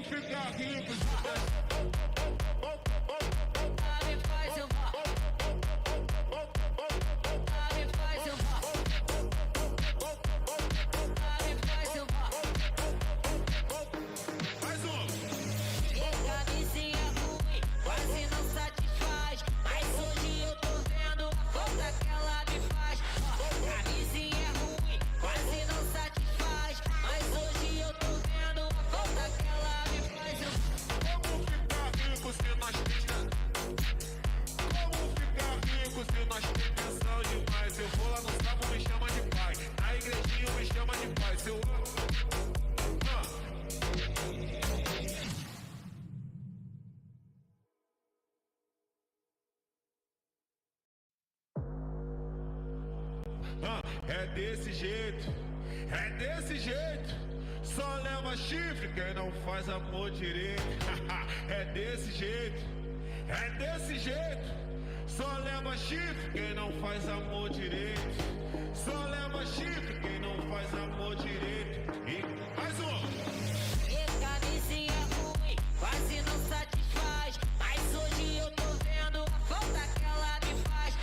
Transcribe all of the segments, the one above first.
ficar rico? É desse jeito, é desse jeito. Só leva chifre quem não faz amor direito. É desse jeito, é desse jeito. Só leva chifre quem não faz amor direito. Só leva chifre quem não faz amor direito. E mais um. Camisinha ruim, quase não satisfaz. Mas hoje eu tô vendo a falta que ela me faz.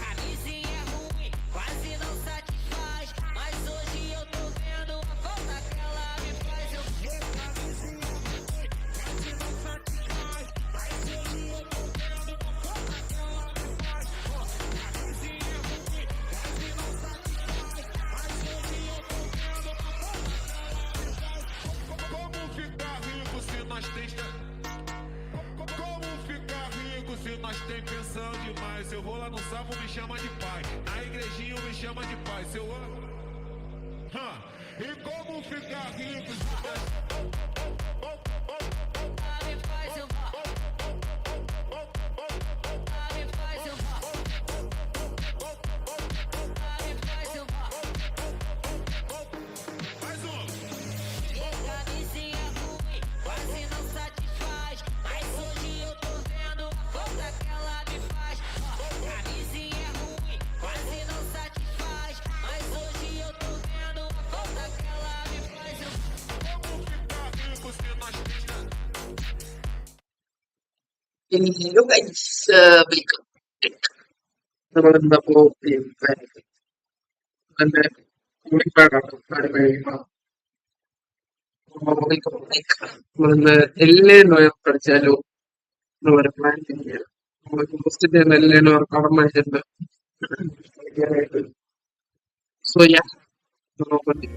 Camisinha ruim, quase não satisfaz. Mas hoje eu tô vendo a falta que ela me faz. Eu camisinha ruim, quase não satisfaz. Mas hoje eu tô vendo a falta que ela me faz. Camisinha ruim, quase não satisfaz. Mas hoje eu tô vendo a falta que ela me faz. Como ficar rico se nós tem... Como ficar rico se nós tem pensão demais? Eu vou lá no salmo, me chama de pai. Na igrejinha me chama de pai. Seu E como ficar rico se nós... Me faz eu vou. Me faz eu vou. Me faz eu vou. Mais um. Camisinha ruim, quase não satisfaz. Mas hoje eu tô vendo a falta que ela me faz. Camisinha ruim, quase não satisfaz. Mas hoje eu tô vendo a falta que ela me faz. Como ficar rico se nós tem... Hello guys, നമ്മളിന്ന് അതിന്റെ നമ്മളിന്ന് എല്ലാ Noem പഠിച്ചാലോ എന്നൊരു plan ചെയ്യുകയാണ്. നമ്മൾ ഹോസ്റ്റിന്റെ എല്ലാ Noem കടമായിട്ടുണ്ട് പഠിക്കാനായിട്ട്. So yeah നോക്കി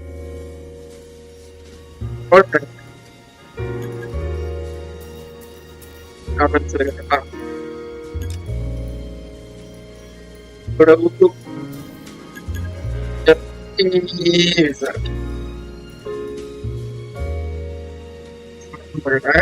കമന്റ്സ് കേട്ടോ. ഇവിടെ untuk Berapa?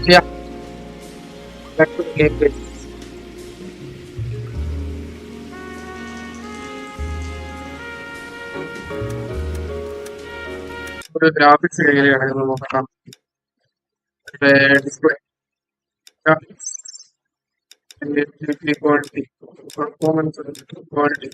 Yeah, back to the gameplay. ഒരു ഗ്രാഫിക്സ് എങ്ങനെയാണെന്ന് നോക്കാം. Display graphics quality performance quality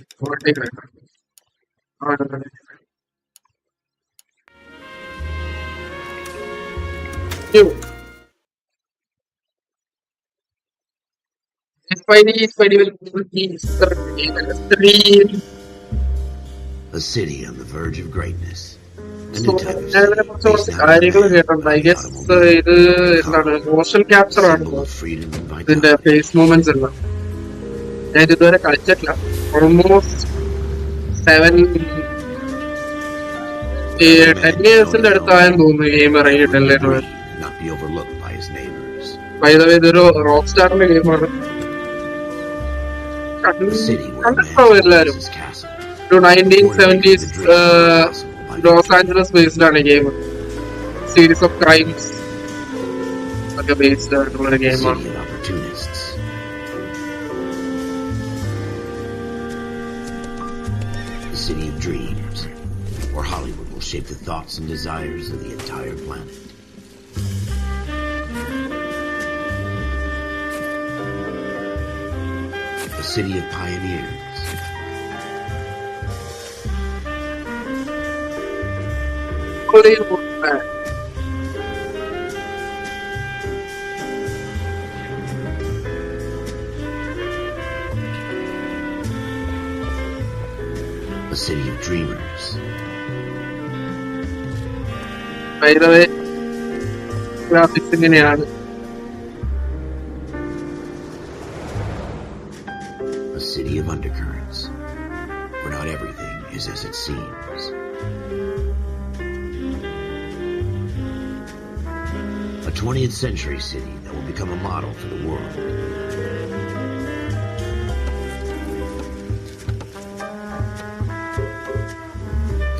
A city on the verge of greatness. A So, new type of ഞാനിതിനെ city കുറിച്ച് കുറച്ച് based on കാര്യങ്ങൾ America, കേട്ടിട്ടുണ്ട്. ഐ ഗസ് ഇത് എന്താണ് മോഷൻ ക്യാപ്ചർ ആണ് symbol of freedom and ഇതിന്റെ vitality. ഫേസ് മൂവ്മെന്റ്സ് എല്ലാം. ഞാൻ ഇതുവരെ കളിച്ചിട്ടില്ല. ഓൾമോസ്റ്റ് 10 ഇയേഴ്സിന്റെ അടുത്തായെന്ന് തോന്നുന്നു ഗെയിം ഇറങ്ങിയിട്ടല്ലേ. Not be overlooked by his neighbors. By the way ഇതൊരു റോക്ക് സ്റ്റാറിന്റെ ഗെയിമാണ്. A city where man കണ്ടിട്ടുണ്ടാവും എല്ലാരും. builds his castle. ഒരു 1970s ലോസ് ആഞ്ചലസ് ബേസ്ഡ് ആണ് ഗെയിം. സീരീസ് ഓഫ് ക്രൈംസ് ഒക്കെ ബേസ്ഡ് ആയിട്ടുള്ള A ഗെയിമാണ്. city of opportunists. A city of dreams, where Hollywood will shape the thoughts and desires of the entire planet. A city of pioneers. A city of dreamers. By the way graphics ഇങ്ങനെയാണ്. A city of undercurrents, where not everything is as it seems. A 20th century city that will become a model for the world.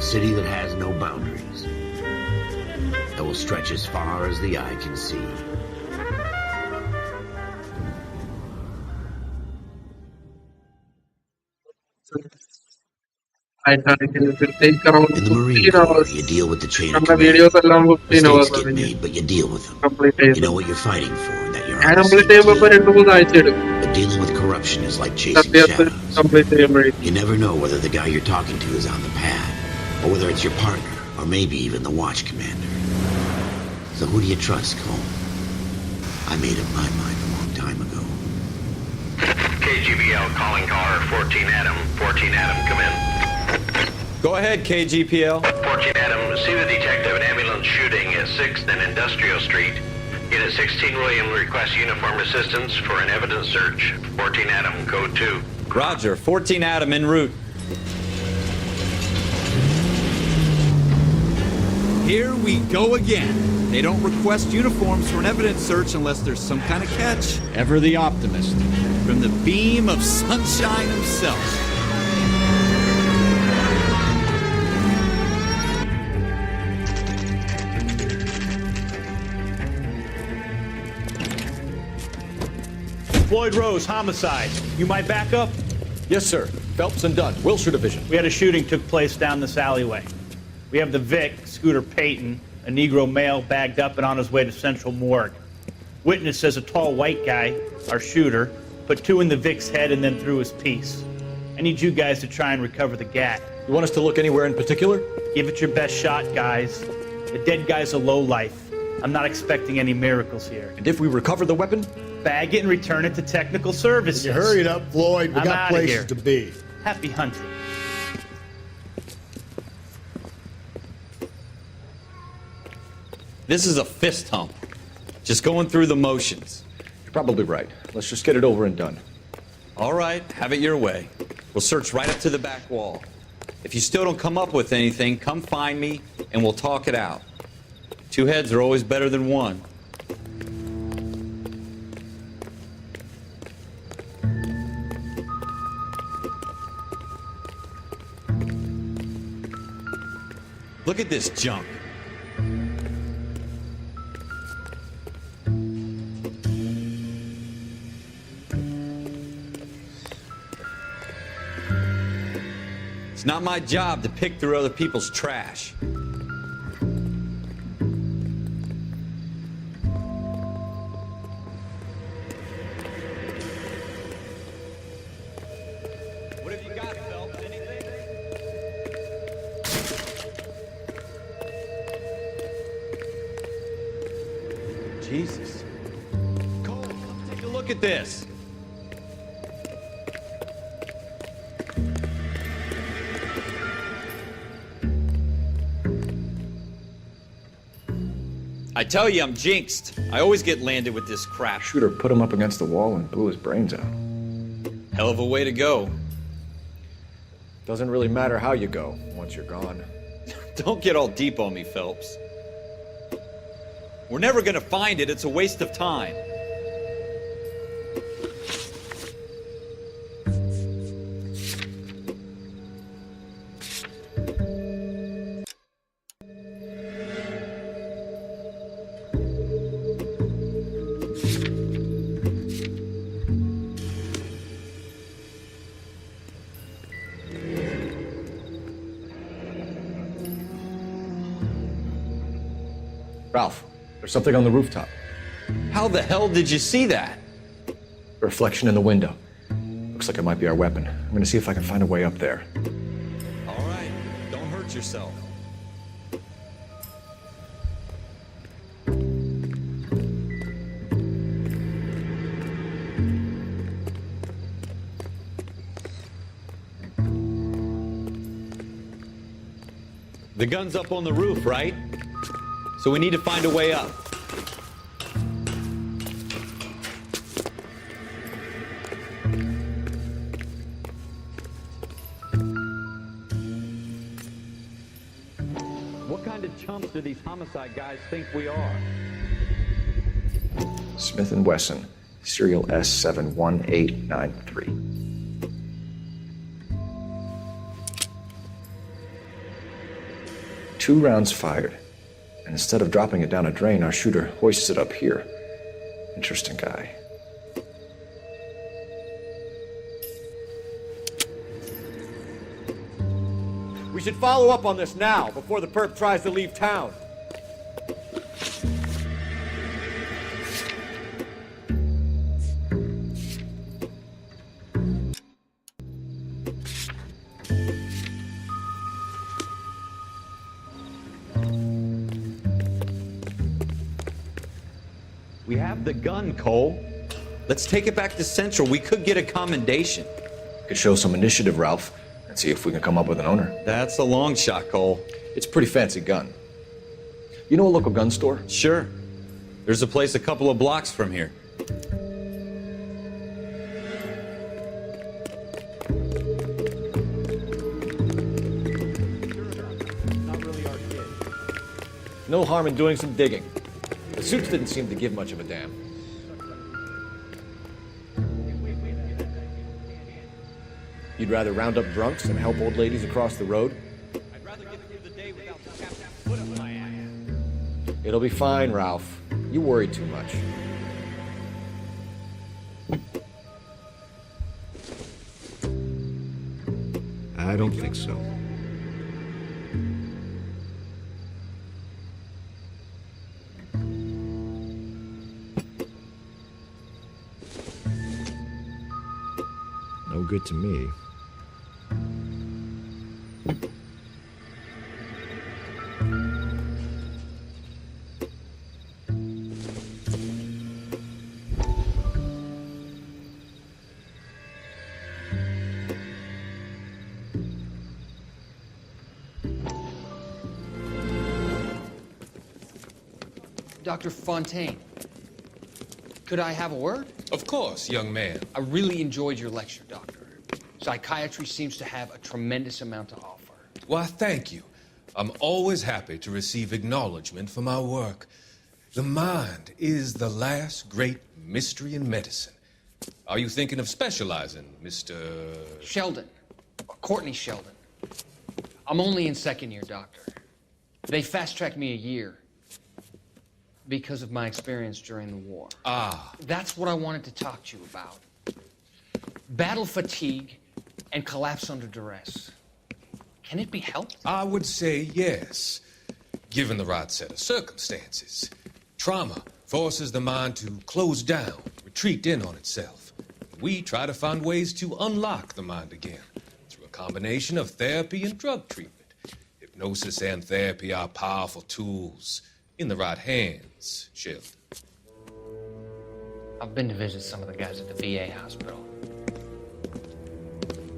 A city that has no boundaries, that will stretch as far as the eye can see. ആയിട്ടാണ്. It will take around In the Marine 15 Corps, hours. you deal with the chain of നമ്മുടെ command. Videos എല്ലാം 15 hours Mistakes get made, but you deal with them. Complete You ചെയ്തു. know what you're fighting for, and that you're ഞാൻ on the complete same ചെയ്യുമ്പോ team. 2-3 ആഴ്ച എടുക്കും. But dealing with corruption is like chasing സത്യത്തിൽ shadows. Complete ചെയ്യുമ്പോഴേക്കും. You never know whether the guy you're talking to is on the pad, or whether it's your partner, or maybe even the watch commander. So who do you trust, Cole? I made up my mind a long time ago. KGBL calling caller 14 Adam. 14 Adam, come in. Go ahead, KGPL. 14 Adam, see the detective an ambulance shooting at 6th and Industrial Street. Unit 16 William requests uniform assistance for an evidence search. 14 Adam, code 2. Roger. 14 Adam en route. Here we go again. They don't request uniforms for an evidence search unless there's some kind of catch. Ever the optimist. From the beam of sunshine himself. Floyd Rose, homicide. You might back up? Yes, sir. Phelps and Dunn, Wilshire Division. We had a shooting took place down this alleyway. We have the Vic, Scooter Payton, a Negro male bagged up and on his way to Central Morgue. Witness says a tall white guy, our shooter, put 2 in the Vic's head and then threw his piece. I need you guys to try and recover the gat. You want us to look anywhere in particular? Give it your best shot, guys. The dead guy's a lowlife. I'm not expecting any miracles here. And if we recover the weapon? Bag it and return it to technical services. You hurry it up, Floyd. We I'm got outta places here. to be. Happy hunting. This is a fist hump. Just going through the motions. You're probably right. Let's just get it over and done. All right, have it your way. We'll search right up to the back wall. If you still don't come up with anything, come find me and we'll talk it out. 2 heads are always better than 1. Look at this junk. It's not my job to pick through other people's trash. What have you got, Phelps? Anything? Jesus. Cole, come take a look at this. I tell you, I'm jinxed. I always get landed with this crap. Shooter put him up against the wall and blew his brains out. Hell of a way to go. Doesn't really matter how you go once you're gone. Don't get all deep on me, Phelps. We're never gonna find it. It's a waste of time. Ralph, there's something on the rooftop. How the hell did you see that? A reflection in the window. Looks like it might be our weapon. I'm gonna see if I can find a way up there. All right, don't hurt yourself. The gun's up on the roof, right? So we need to find a way up. What kind of chumps do these homicide guys think we are? Smith & Wesson, serial S71893. Two rounds fired. And instead of dropping it down a drain, our shooter hoists it up here. Interesting guy. We should follow up on this now, before the perp tries to leave town. We have the gun, Cole. Let's take it back to Central. We could get a commendation. Could show some initiative, Ralph, and see if we can come up with an owner. That's a long shot, Cole. It's a pretty fancy gun. You know a local gun store? Sure. There's a place a couple of blocks from here. Not really our kid. No harm in doing some digging. The suits didn't seem to give much of a damn. You'd rather round up drunks than help old ladies across the road? I'd rather get through the day without the captain foot up my ass. It'll be fine, Ralph. You worry too much. I don't think so. No good to me. Dr. Fontaine, could I have a word? Of course, young man. I really enjoyed your lecture, Doctor. Psychiatry seems to have a tremendous amount to offer. Why, thank you. I'm always happy to receive acknowledgement for my work. The mind is the last great mystery in medicine. Are you thinking of specializing, Mr. Sheldon, or Courtney Sheldon. I'm only in second year, Doctor. They fast-tracked me a year because of my experience during the war. Ah. That's what I wanted to talk to you about. Battle fatigue and collapse under duress. Can it be helped? I would say yes, given the right set of circumstances. Trauma forces the mind to close down, retreat in on itself. We try to find ways to unlock the mind again through a combination of therapy and drug treatment. Hypnosis and therapy are powerful tools in the right hands, Sheldon. I've been to visit some of the guys at the VA hospital.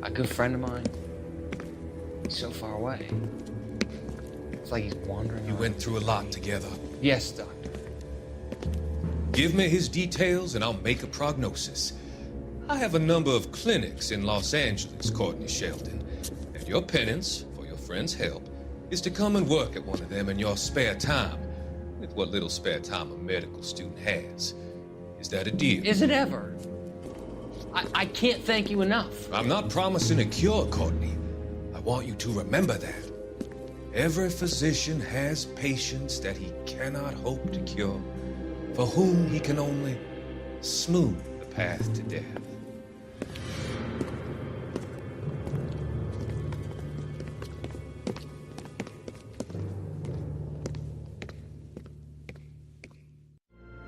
A good friend of mine, he's so far away. It's like he's wandering. You went through a lot together. Yes, Doctor. Give me his details and I'll make a prognosis. I have a number of clinics in Los Angeles, Courtney Sheldon. And your penance, for your friend's help, is to come and work at one of them in your spare time, with what little spare time a medical student has. Is that a deal? Is it ever? I can't thank you enough. I'm not promising a cure, Courtney. I want you to remember that. Every physician has patients that he cannot hope to cure, for whom he can only smooth the path to death.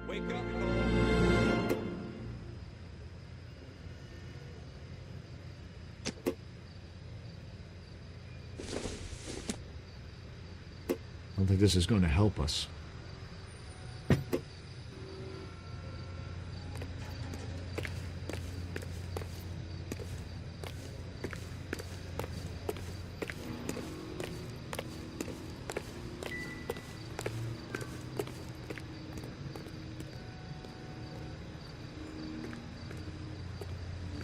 Wake up, I don't think this is going to help us.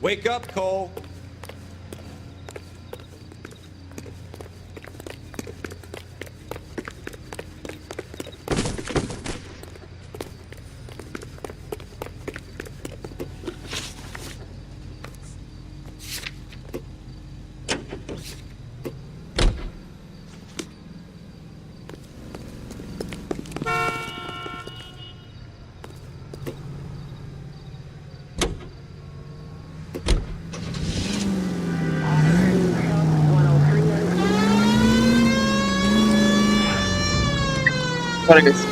Wake up, Cole. Sorry guys.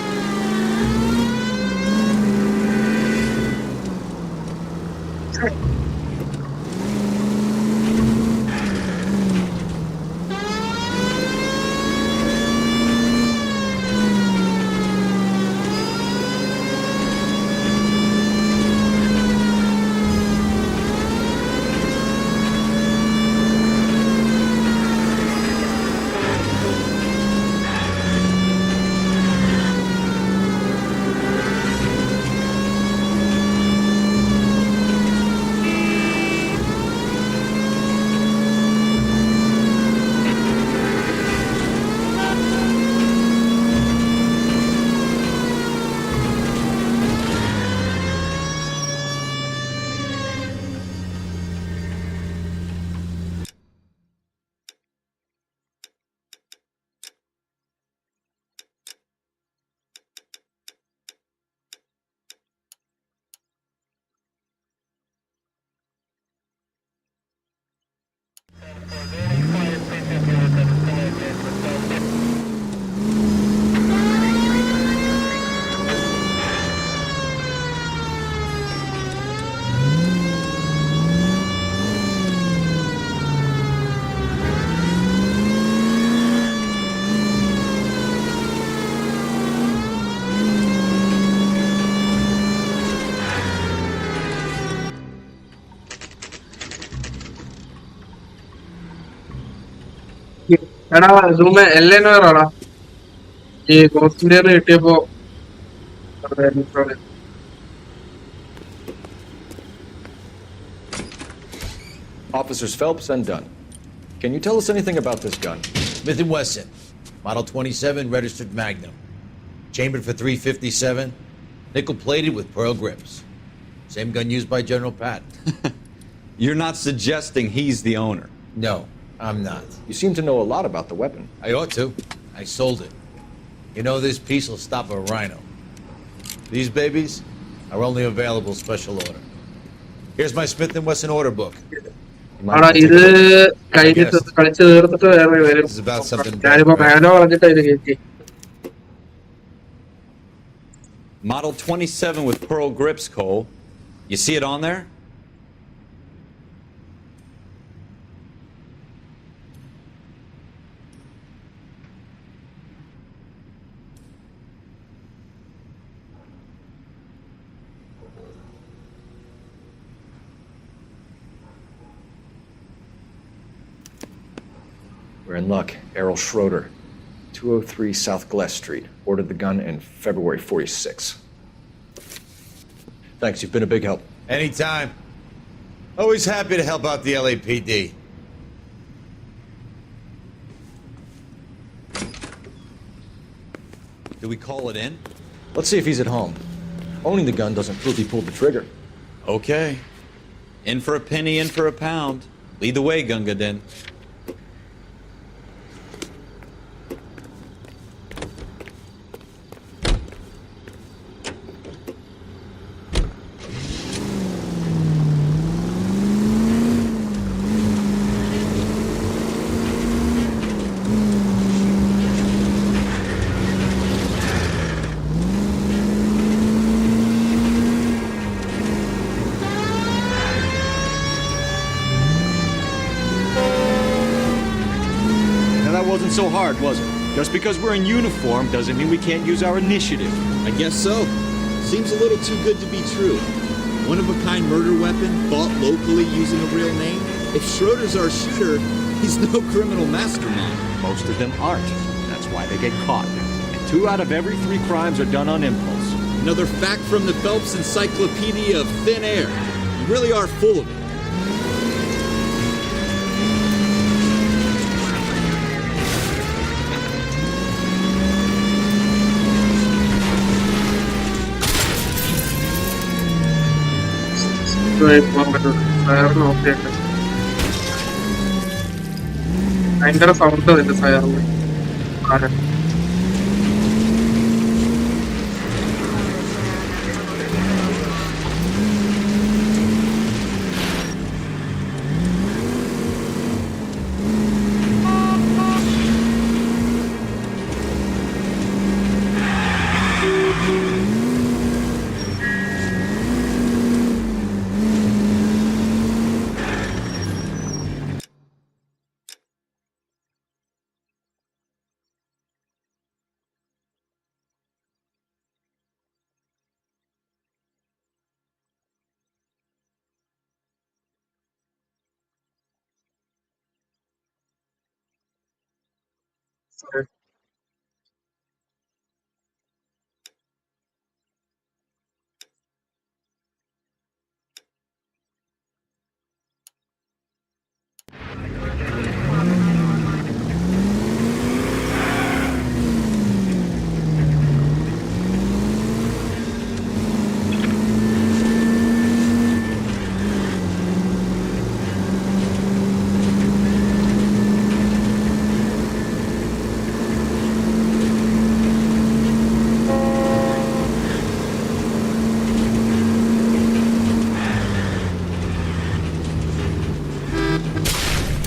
എടാ zoom എല്ലേന്ന് പറയടാ ഈ costlier കിട്ടിയപ്പോ Officers Phelps and Dunn. Can you tell us anything about this gun? Smith & Wesson, Model 27, registered Magnum. Chambered for .357, nickel-plated with pearl grips. Same gun used by General Patton. You're not suggesting he's the owner? No, I'm not. You seem to know a lot about the weapon. I ought to. I sold it. You know, this piece will stop a rhino. These babies are only available special order. Here's my Smith & Wesson order book. ആടാ ഇത് കഴിഞ്ഞിട്ട് കളിച്ച് തീർത്തിട്ട് വേറെ വരും. ഞാനിപ്പോ മാനോ കളഞ്ഞിട്ട് ഇത് കയറ്റി. Model 27 with pearl grips, Cole. You see it on there? We're in luck. Errol Schroeder, 203 South Glass Street. Ordered the gun in February 46. Thanks, you've been a big help. Anytime. Always happy to help out the LAPD. Do we call it in? Let's see if he's at home. Owning the gun doesn't prove he pulled the trigger. Okay. In for a penny, in for a pound. Lead the way, Gunga Din. Wasn't so hard, was it? Just because we're in uniform doesn't mean we can't use our initiative. I guess so. Seems a little too good to be true. One-of-a-kind murder weapon, bought locally using a real name. If Schroeder's our shooter, he's no criminal mastermind. Most of them aren't. That's why they get caught. And 2 out of every 3 crimes are done on impulse. Another fact from the Phelps Encyclopedia of Thin Air. You really are full of it. പോകാൻ പറ്റുള്ളൂ. ഫയറിന് നോക്കിയിട്ട് ഭയങ്കര sound അതിന്റെ ഫയറിന്. Sorry.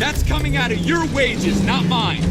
That's coming out of your wages, not mine.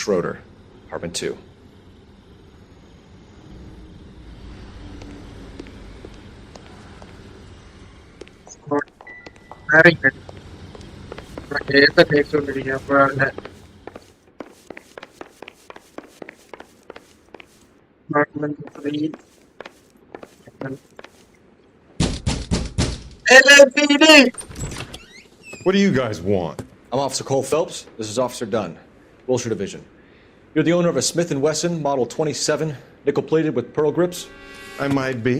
Schroeder, Harmon 2. Case കേട്ടോണ്ടിരിക്കുക അപ്പോഴാണ് What do you guys want? I'm Officer Cole Phelps. This is Officer Dunn, Wilshire Division. You're the owner of a Smith & Wesson Model 27, nickel-plated with pearl grips? I might be.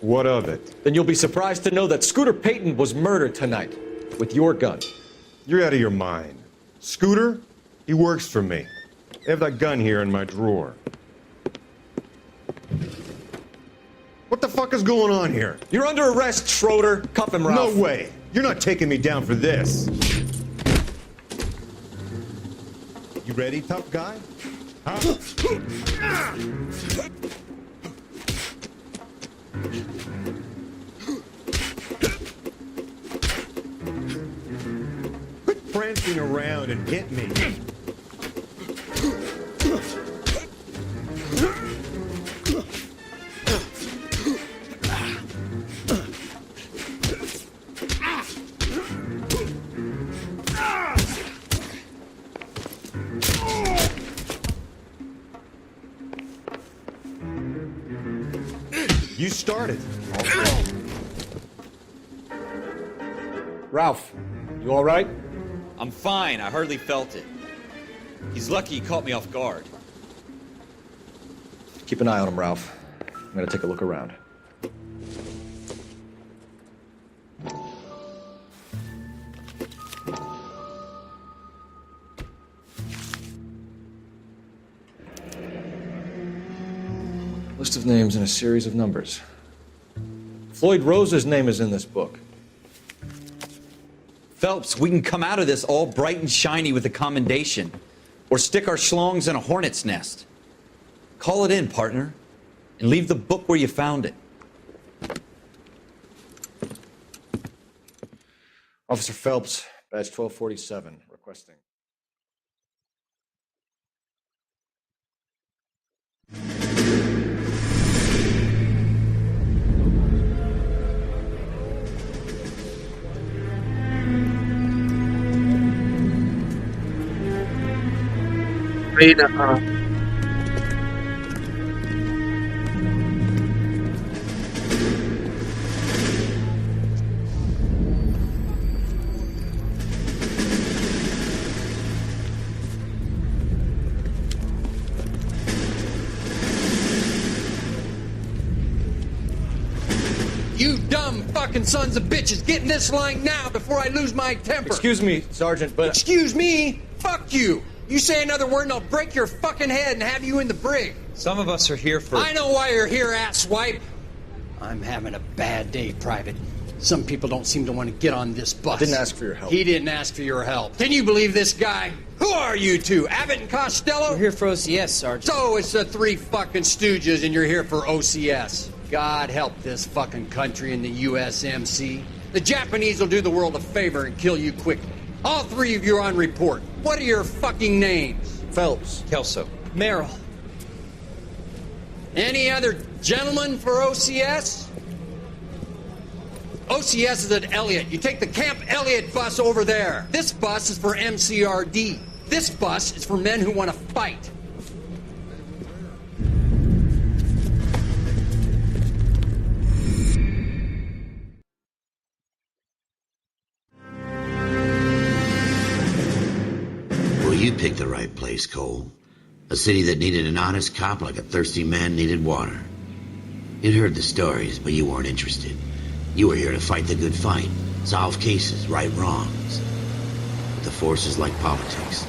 What of it? Then you'll be surprised to know that Scooter Payton was murdered tonight with your gun. You're out of your mind. Scooter? He works for me. I have that gun here in my drawer. What the fuck is going on here? You're under arrest, Schroeder. Cuff him, Ralph. No way. You're not taking me down for this. You ready, tough guy? Huh? Quit prancing around and hit me. You started. Ralph, you all right? I'm fine. I hardly felt it. He's lucky he caught me off guard. Keep an eye on him, Ralph. I'm gonna take a look around. List of names and a series of numbers. Floyd Rose's name is in this book. Phelps, we can come out of this all bright and shiny with a commendation, or stick our schlongs in a hornet's nest. Call it in, partner, and leave the book where you found it. Officer Phelps, badge 1247, requesting. You dumb fucking sons of bitches, get in this line now before I lose my temper. Excuse me, Sergeant, but... Excuse me? Fuck you. You say another word and I'll break your fucking head and have you in the brig. Some of us are here for... I know why you're here, asswipe. I'm having a bad day, Private. Some people don't seem to want to get on this bus. I didn't ask for your help. He didn't ask for your help. Can you believe this guy? Who are you two? Abbott and Costello? We're here for OCS, Sergeant. So it's the three fucking stooges and you're here for OCS. God help this fucking country and the USMC. The Japanese will do the world a favor and kill you quickly. All three of you are on report. What are your fucking names? Phelps. Kelso. Merrill. Any other gentlemen for OCS? OCS is at Elliott. You take the Camp Elliott bus over there. This bus is for MCRD. This bus is for men who want to fight. Well, you picked the right place, Cole. A city that needed an honest cop like a thirsty man needed water. You'd heard the stories, but you weren't interested. You were here to fight the good fight, solve cases, right wrongs. But the force is like politics.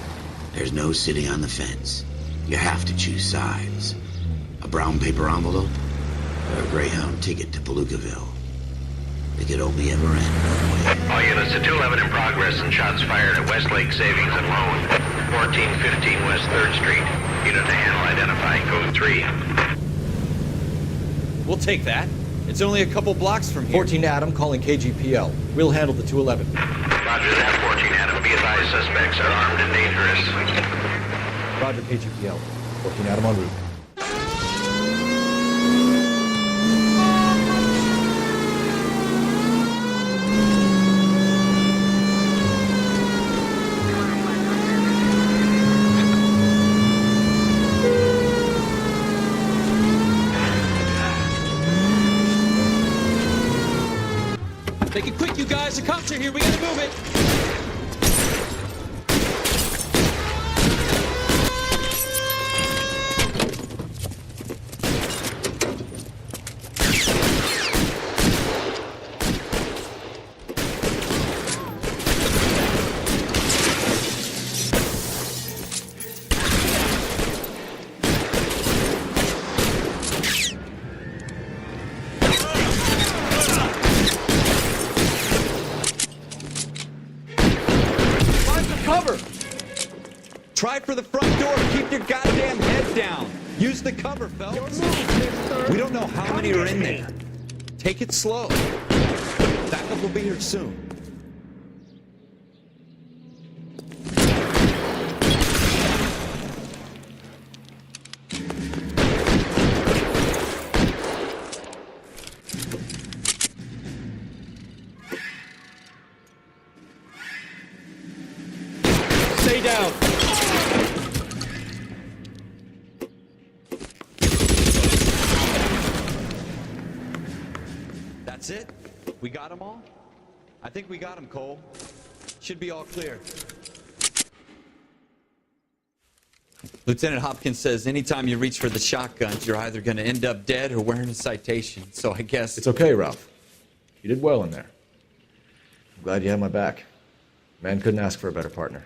There's no sitting on the fence. You have to choose sides. A brown paper envelope or a Greyhound ticket to Palookaville. It could only ever end. All units to 211 in progress and shots fired at Westlake Savings and Loan, 1415 West 3rd Street. Unit to handle identify code 3. We'll take that. It's only a couple blocks from here. 14 Adam calling KGPL. We'll handle the 211. Roger that, 14 Adam. Be advised, suspects are armed and dangerous. Roger, KGPL. 14 Adam en route. Make it quick, you guys. The cops are here. We gotta move it. Try for the front door. Keep your goddamn head down. Use the cover, Phelps. We don't know how many are in there. Take it slow. Backup will be here soon. Stay down. That's it? We got them all? I think we got them, Cole. Should be all clear. Lieutenant Hopkins says anytime you reach for the shotguns, you're either going to end up dead or wearing a citation. So I guess... It's okay, Ralph. You did well in there. I'm glad you had my back. Man couldn't ask for a better partner.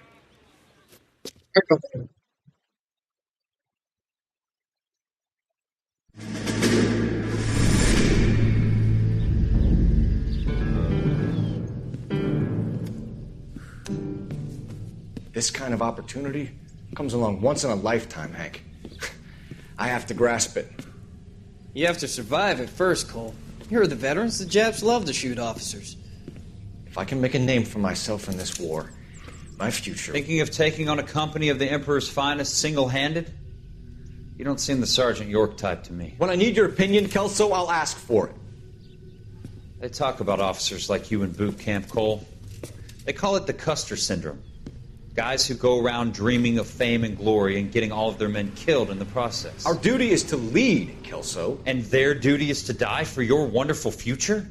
This kind of opportunity comes along once in a lifetime, Hank. I have to grasp it. You have to survive it first, Cole. You're the veterans. The Japs love to shoot officers. If I can make a name for myself in this war, my future... Thinking of taking on a company of the Emperor's finest single-handed? You don't seem the Sergeant York type to me. When I need your opinion, Kelso, I'll ask for it. They talk about officers like you in boot camp, Cole. They call it the Custer Syndrome. Guys who go around dreaming of fame and glory and getting all of their men killed in the process. Our duty is to lead, Kelso. And their duty is to die for your wonderful future?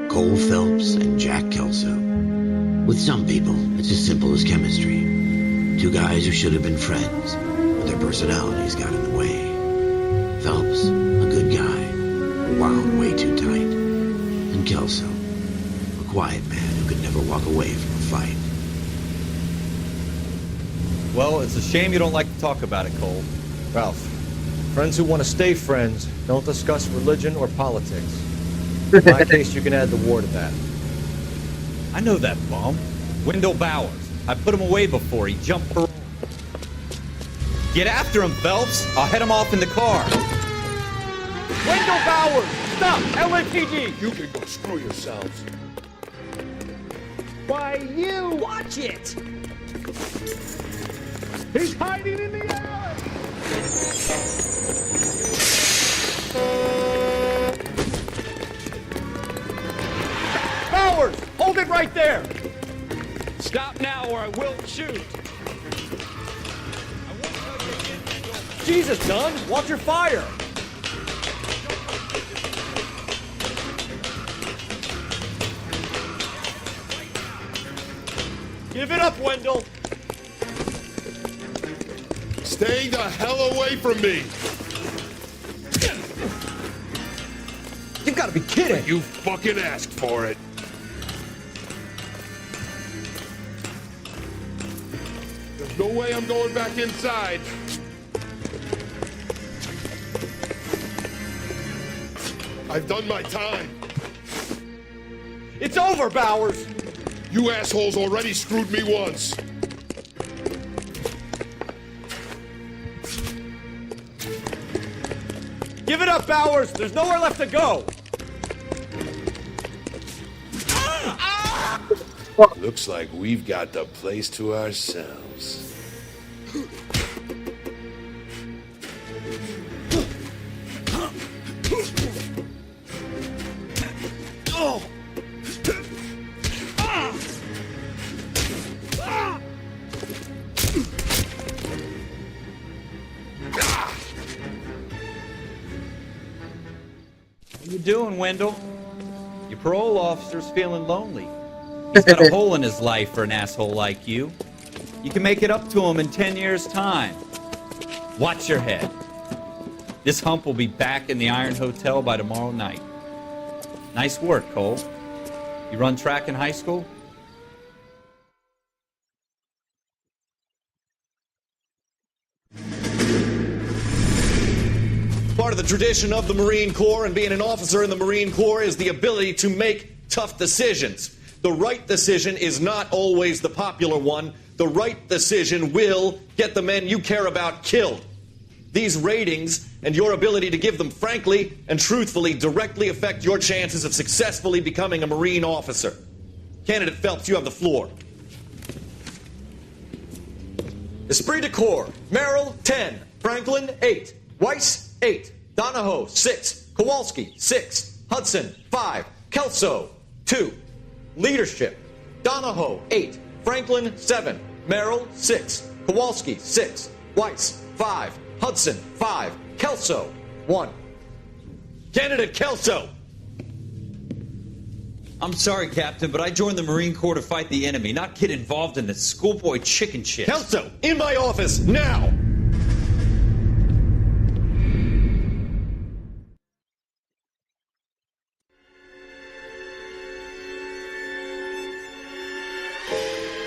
Cole Phelps and Jack Kelso. With some people, it's as simple as chemistry. Two guys who should have been friends, but their personalities got in the way. Phelps, a good guy, wound way too tight. And Kelso, a quiet man who could never walk away from a fight. Well, it's a shame you don't like to talk about it, Cole. Ralph, friends who want to stay friends don't discuss religion or politics. In my case, you can add the war to that. I know that bum. Wendell Bowers. I put him away before he jumped parole. Get after him, Phelps. I'll head him off in the car. Wendell Bowers! Stop! LAPD! You can go screw yourselves. Why, you... Watch it! He's hiding in the alley! Bowers! Hold it right there! Stop now or I will shoot. Jesus, Dunn! Watch your fire! Give it up, Wendell! Stay the hell away from me! You gotta be kidding! You fucking asked for it! There's no way I'm going back inside! I've done my time! It's over, Bowers! You assholes already screwed me once! Give it up, Bowers! There's nowhere left to go! Looks like we've got the place to ourselves. How you doing, Wendell? Your parole officer's feeling lonely. He's got a hole in his life for an asshole like you. You can make it up to him in 10 years' time. Watch your head. This hump will be back in the Iron Hotel by tomorrow night. Nice work, Cole. You run track in high school? Part of the tradition of the Marine Corps and being an officer in the Marine Corps is the ability to make tough decisions. The right decision is not always the popular one. The right decision will get the men you care about killed. These ratings and your ability to give them frankly and truthfully directly affect your chances of successfully becoming a Marine officer. Candidate Phelps, you have the floor. Esprit de Corps, Merrill, 10. Franklin, 8. Weiss, 8. Donahoe, 6. Kowalski, 6. Hudson, 5. Kelso, 2. Leadership, Donahoe, 8. Franklin, 7. Merrill, 6. Kowalski, 6. Weiss, 5. Hudson, 5. Kelso, 1. Candidate Kelso! I'm sorry, Captain, but I joined the Marine Corps to fight the enemy, not get involved in this schoolboy chicken shit. Kelso, in my office, now!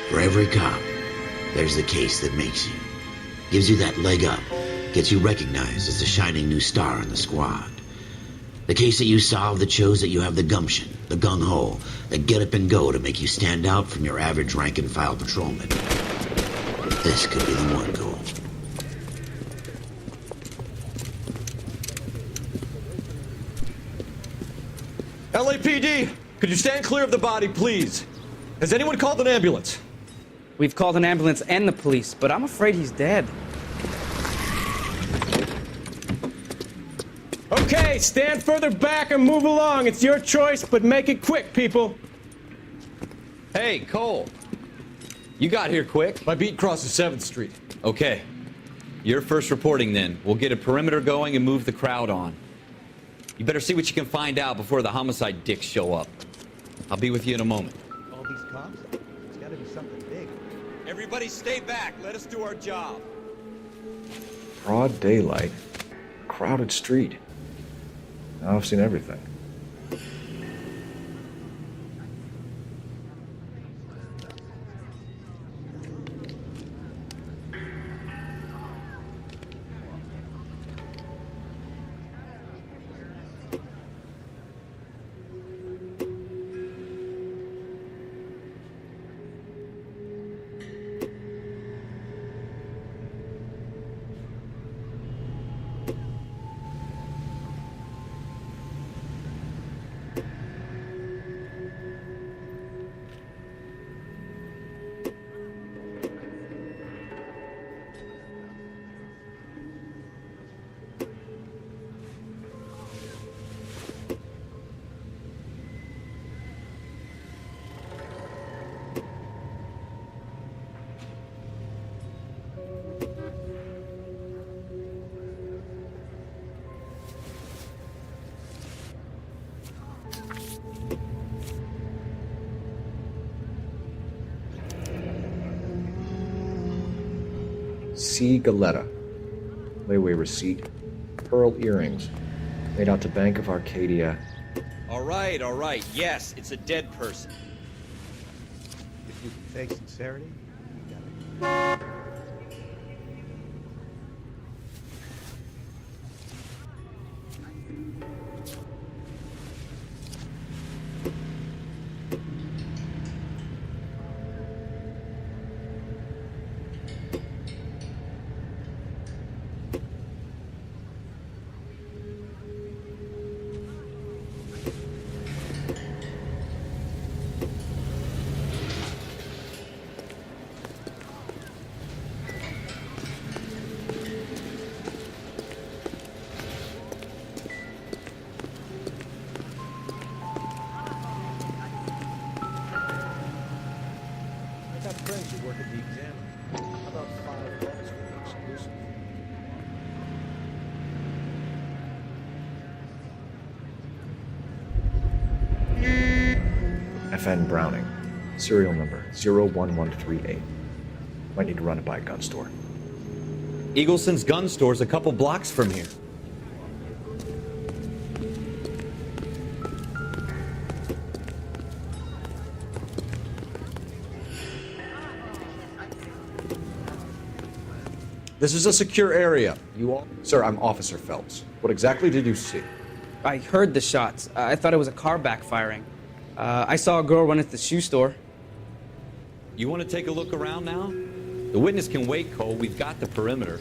For every cop, there's the case that makes you. Gives you that leg up. Gets you recognized as the shining new star in the squad. The case that you solve that shows that you have the gumption, the gung-ho, the get up and go to make you stand out from your average rank-and-file patrolman. This could be the one, Cole. LAPD, could you stand clear of the body, please? Has anyone called an ambulance? We've called an ambulance and the police, but I'm afraid he's dead. Okay, stand further back and move along. It's your choice, but make it quick, people. Hey, Cole. You got here quick. My beat crosses 7th Street. Okay. You're first reporting then. We'll get a perimeter going and move the crowd on. You better see what you can find out before the homicide dicks show up. I'll be with you in a moment. All these cops? It's gotta be something big. Everybody stay back. Let us do our job. Broad daylight. Crowded street. Now I've seen everything. C. Galetta. Layaway receipt. Pearl earrings. Made out to Bank of Arcadia. All right, all right. Yes, it's a dead person. If you can fake sincerity, you got it. friends who work at the Examiner. How about 5 bucks for the exclusive? FN Browning, serial number 01138. Might need to run it by a gun store. Eagleson's gun store's a couple blocks from here. This is a secure area. You all... Sir, I'm Officer Phelps. What exactly did you see? I heard the shots. I thought it was a car backfiring. I saw a girl run into the shoe store. You want to take a look around now? The witness can wait, Cole. We've got the perimeter.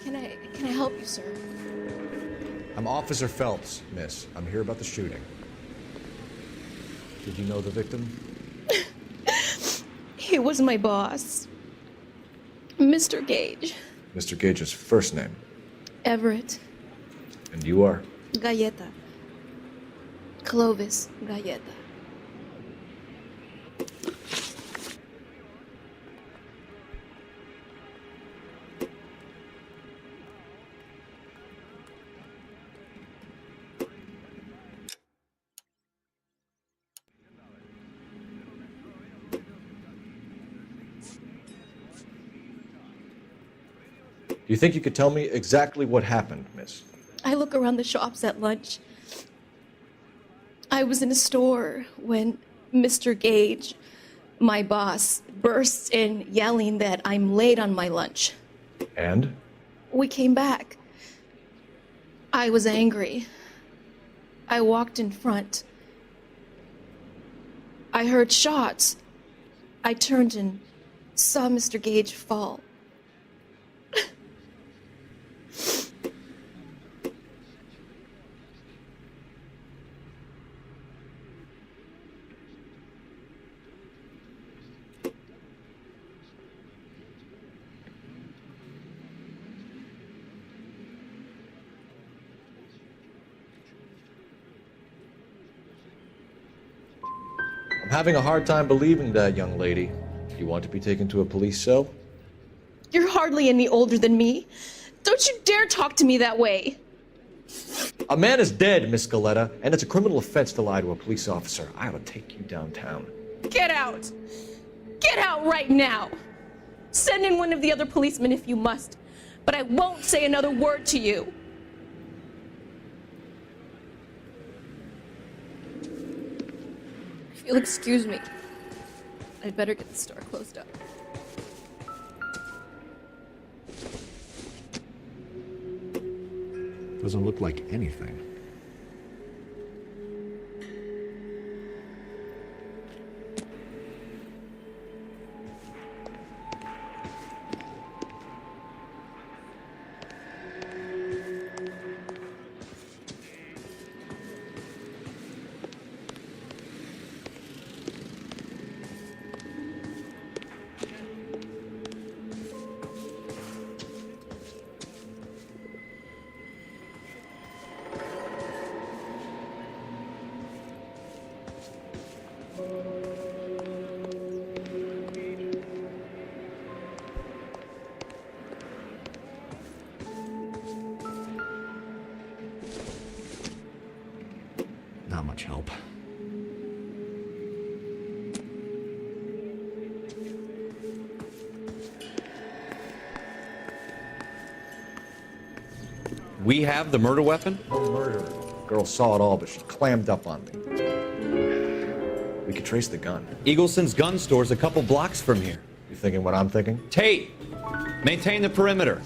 Can I help you, sir? I'm Officer Phelps, miss. I'm here about the shooting. Did you know the victim? He was my boss, Mr. Gage. Mr. Gage's first name. Everett. And you are? Galleta. Clovis Galleta. Do you think you could tell me exactly what happened, miss? I look around the shops at lunch. I was in a store when Mr. Gage, my boss, bursts in yelling that I'm late on my lunch. And? We came back. I was angry. I walked in front. I heard shots. I turned and saw Mr. Gage fall. I'm having a hard time believing that, young lady. You want to be taken to a police cell? You're hardly any older than me. Don't you dare talk to me that way. A man is dead, Miss Galleta, and it's a criminal offense to lie to a police officer. I ought to take you downtown. Get out! Get out right now! Send in one of the other policemen if you must, but I won't say another word to you. If you'll excuse me, I'd better get the store closed up. Doesn't look like anything. Not much help. We have the murder weapon? No murder. Girl saw it all, but she clammed up on me. We could trace the gun. Eagleson's gun store's a couple blocks from here. You thinking what I'm thinking? Tate, maintain the perimeter.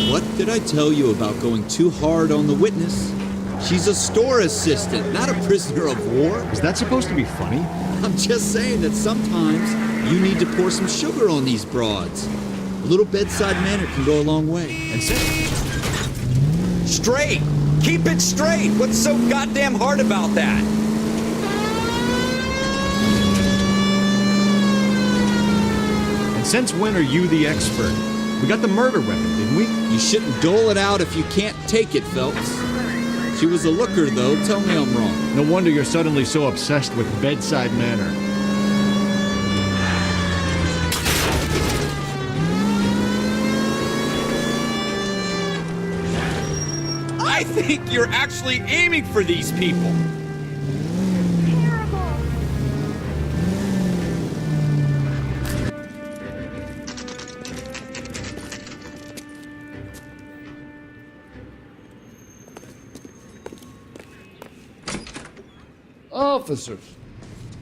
What did I tell you about going too hard on the witness. She's a store assistant, not a prisoner of war. Is that supposed to be funny? I'm just saying that sometimes you need to pour some sugar on these broads. A little bedside manner can go a long way. And straight! Keep it straight! What's so goddamn hard about that? And since when are you the expert? We got the murder weapon, didn't we? You shouldn't dole it out if you can't take it, Phelps. She was a looker, though. Tell me I'm wrong. No wonder you're suddenly so obsessed with bedside manner. I think you're actually aiming for these people. Officers,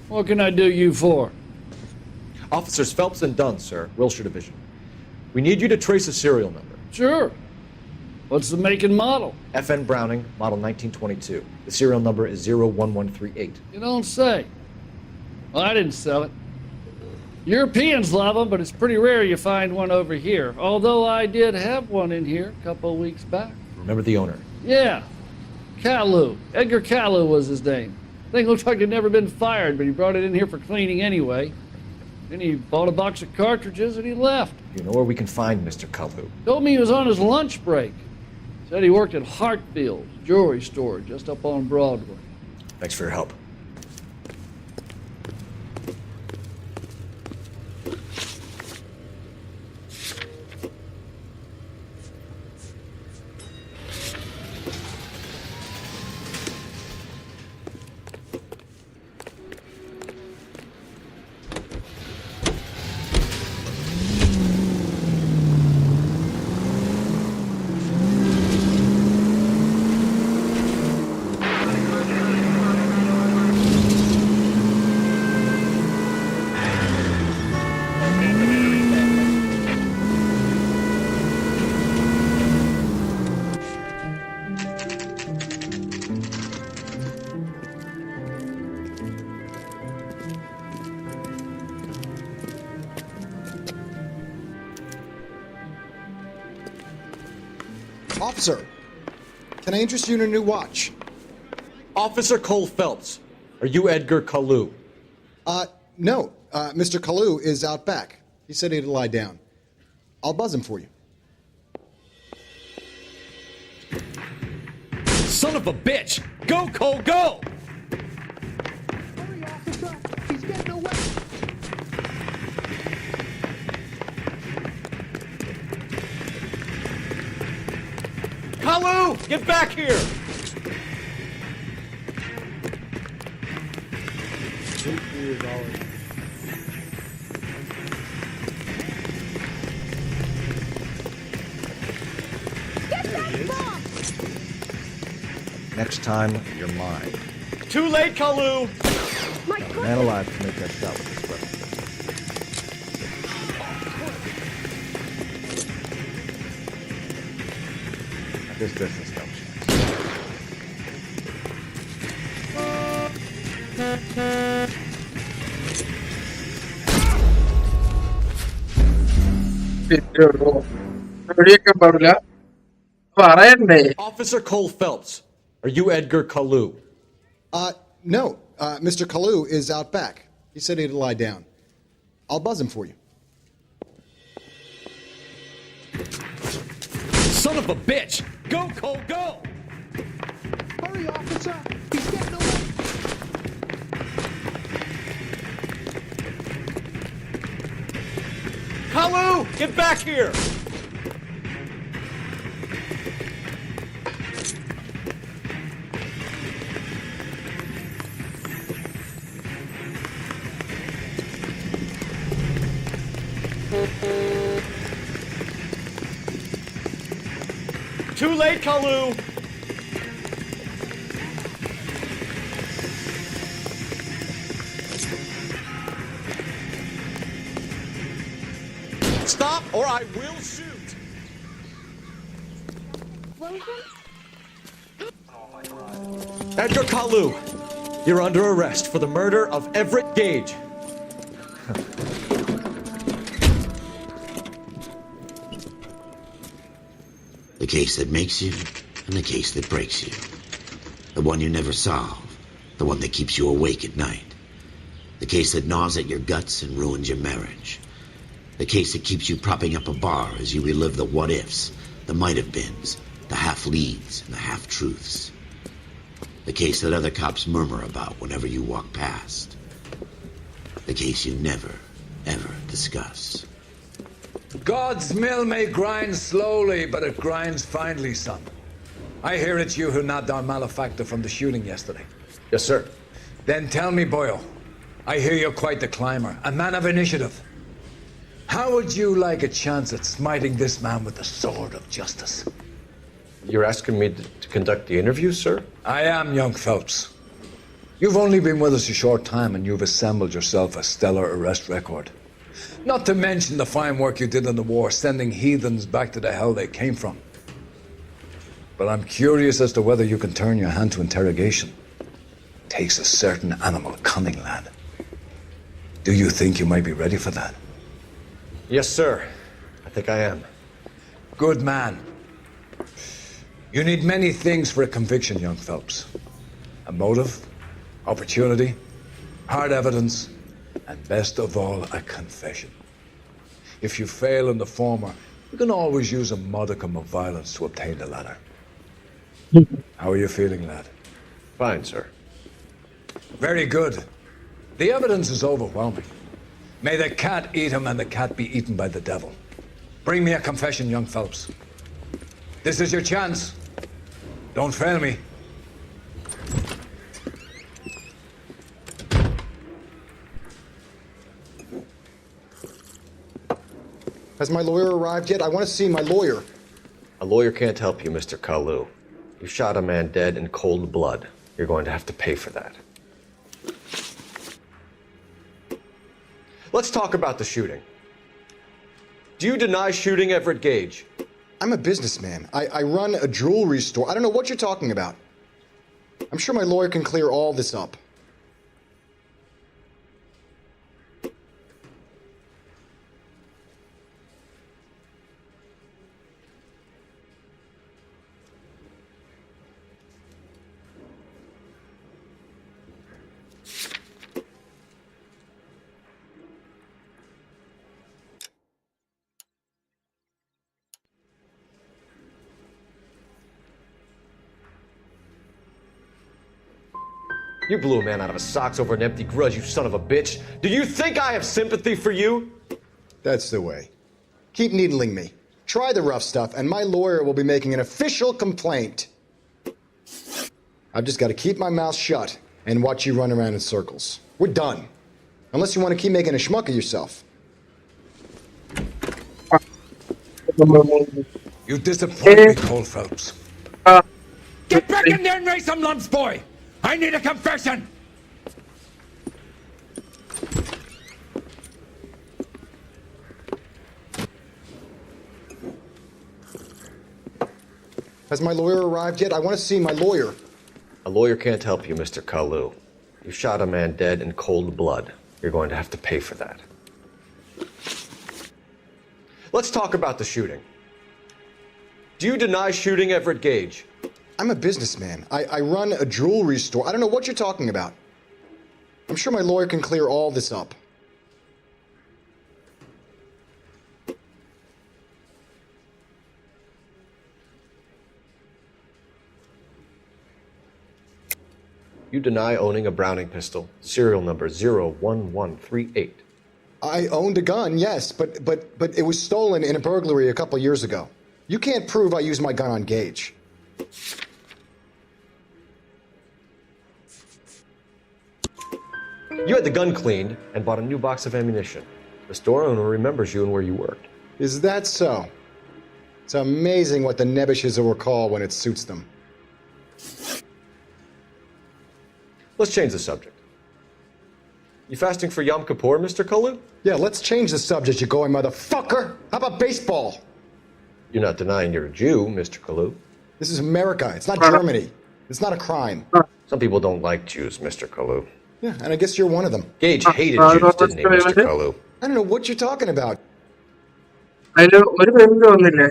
what can I do you for? Officers Phelps and Dunn, sir, Wilshire Division. We need you to trace a serial number. Sure. What's the make and model? FN Browning, model 1922. The serial number is 01138. You don't say. Well, I didn't sell it. Europeans love them, but it's pretty rare you find one over here. Although I did have one in here a couple of weeks back. Remember the owner? Yeah. Kalu. Edgar Kalu was his name. Thing looked like he'd never been fired, but he brought it in here for cleaning anyway. Then he bought a box of cartridges and he left. You know where we can find Mr. Kalu? Told me he was on his lunch break. Said he worked at Hartfield's jewelry store just up on Broadway. Thanks for your help. Officer, can I interest you in a new watch? Officer Cole Phelps, are you Edgar Kalu? No. Mr. Kalu is out back. He said he'd lie down. I'll buzz him for you. Son of a bitch! Go, Cole, go! Hurry, officer! He's getting away! Kalu! Get back here! Next time, you're mine. Too late, Kalu! Man alive to make that shot with this weapon. At this distance, no Officer Cole Phelps, are you Edgar Kalu? No. Mr. Kalu is out back. He said he'd lie down. I'll buzz him for you. Son of a bitch! Go, Cole, go! Hurry, officer! He's getting away! Kalu! Get back here! Too late, Kalu! Stop or I will shoot! explosion? Edgar Kalu, you're under arrest for the murder of Everett Gage. The case that makes you and the case that breaks you. The one you never solve. The one that keeps you awake at night. The case that gnaws at your guts and ruins your marriage. The case that keeps you propping up a bar as you relive the what-ifs, the might-have-beens, the half-leads, and the half-truths. The case that other cops murmur about whenever you walk past. The case you never, ever discuss. God's mill may grind slowly, but it grinds finely, son. I hear it's you who nabbed our malefactor from the shooting yesterday. Yes, sir. Then tell me, Boyle, I hear you're quite the climber, a man of initiative. How would you like a chance at smiting this man with the sword of justice? You're asking me to conduct the interview, sir? I am, young Phelps. You've only been with us a short time and you've assembled yourself a stellar arrest record. Not to mention the fine work you did in the war, sending heathens back to the hell they came from. But I'm curious as to whether you can turn your hand to interrogation. Takes a certain animal cunning, lad. Do you think you might be ready for that? Yes, sir. I think I am. Good man. You need many things for a conviction, young Phelps. A motive, opportunity, hard evidence, and best of all, a confession. If you fail in the former, you can always use a modicum of violence to obtain the latter. How are you feeling, lad? Fine, sir. Very good. The evidence is overwhelming. May the cat eat him and the cat be eaten by the devil. Bring me a confession, young Phelps. This is your chance. Don't fail me. Has my lawyer arrived yet? I want to see my lawyer. A lawyer can't help you, Mr. Kalu. You shot a man dead in cold blood. You're going to have to pay for that. Let's talk about the shooting. Do you deny shooting Everett Gage? I'm a businessman. I run a jewelry store. I don't know what you're talking about. I'm sure my lawyer can clear all this up. You blew a man out of his socks over an empty grudge, you son of a bitch. Do you think I have sympathy for you? That's the way. Keep needling me. Try the rough stuff, and my lawyer will be making an official complaint. I've just got to keep my mouth shut and watch you run around in circles. We're done. Unless you want to keep making a schmuck of yourself. You disappoint me, Cole Phelps. Get back in there and raise some lumps, boy! I need a confession! Has my lawyer arrived yet? I want to see my lawyer. A lawyer can't help you, Mr. Kalu. You shot a man dead in cold blood. You're going to have to pay for that. Let's talk about the shooting. Do you deny shooting Everett Gage? I'm a businessman. I run a jewelry store. I don't know what you're talking about. I'm sure my lawyer can clear all this up. You deny owning a Browning pistol, serial number 01138. I owned a gun, yes, but it was stolen in a burglary a couple years ago. You can't prove I used my gun on Gage. You had the gun cleaned and bought a new box of ammunition. The store owner remembers you and where you worked. Is that so? It's amazing what the Nebbishes will recall when it suits them. Let's change the subject. You fasting for Yom Kippur, Mr. Kalu? Yeah, let's change the subject, you going motherfucker. How about baseball? You're not denying you're a Jew, Mr. Kalu. This is America. It's not Germany. It's not a crime. Some people don't like Jews, Mr. Kalu. Yeah, and I guess you're one of them. Gage hated Jews, didn't he, Mr. Kalu? I don't know what you're talking about. അതില് ഒരു പേരും വന്നില്ലേ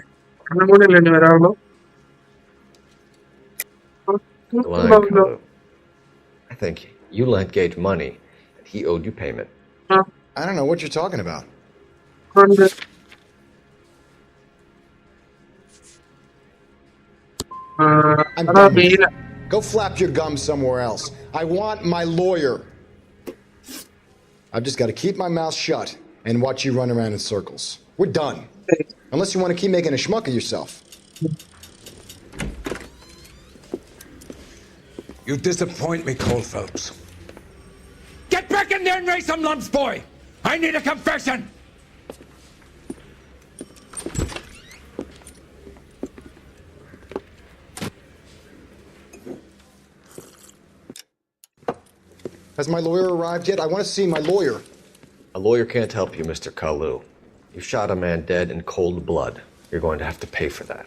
കണ്ണും കൂടെ അല്ലേ വരാവുള്ളൂ Lying, Kalu. I think you lent Gage money, and he owed you payment. I don't know what you're talking about. I'm done. Go flap your gums somewhere else. I want my lawyer. I've just got to keep my mouth shut and watch you run around in circles. We're done. Unless you want to keep making a schmuck of yourself. You disappoint me, Cole Phelps. Get back in there and raise some lumps, boy! I need a confession! Has my lawyer arrived yet? I want to see my lawyer. A lawyer can't help you, Mr. Kalu. You shot a man dead in cold blood. You're going to have to pay for that.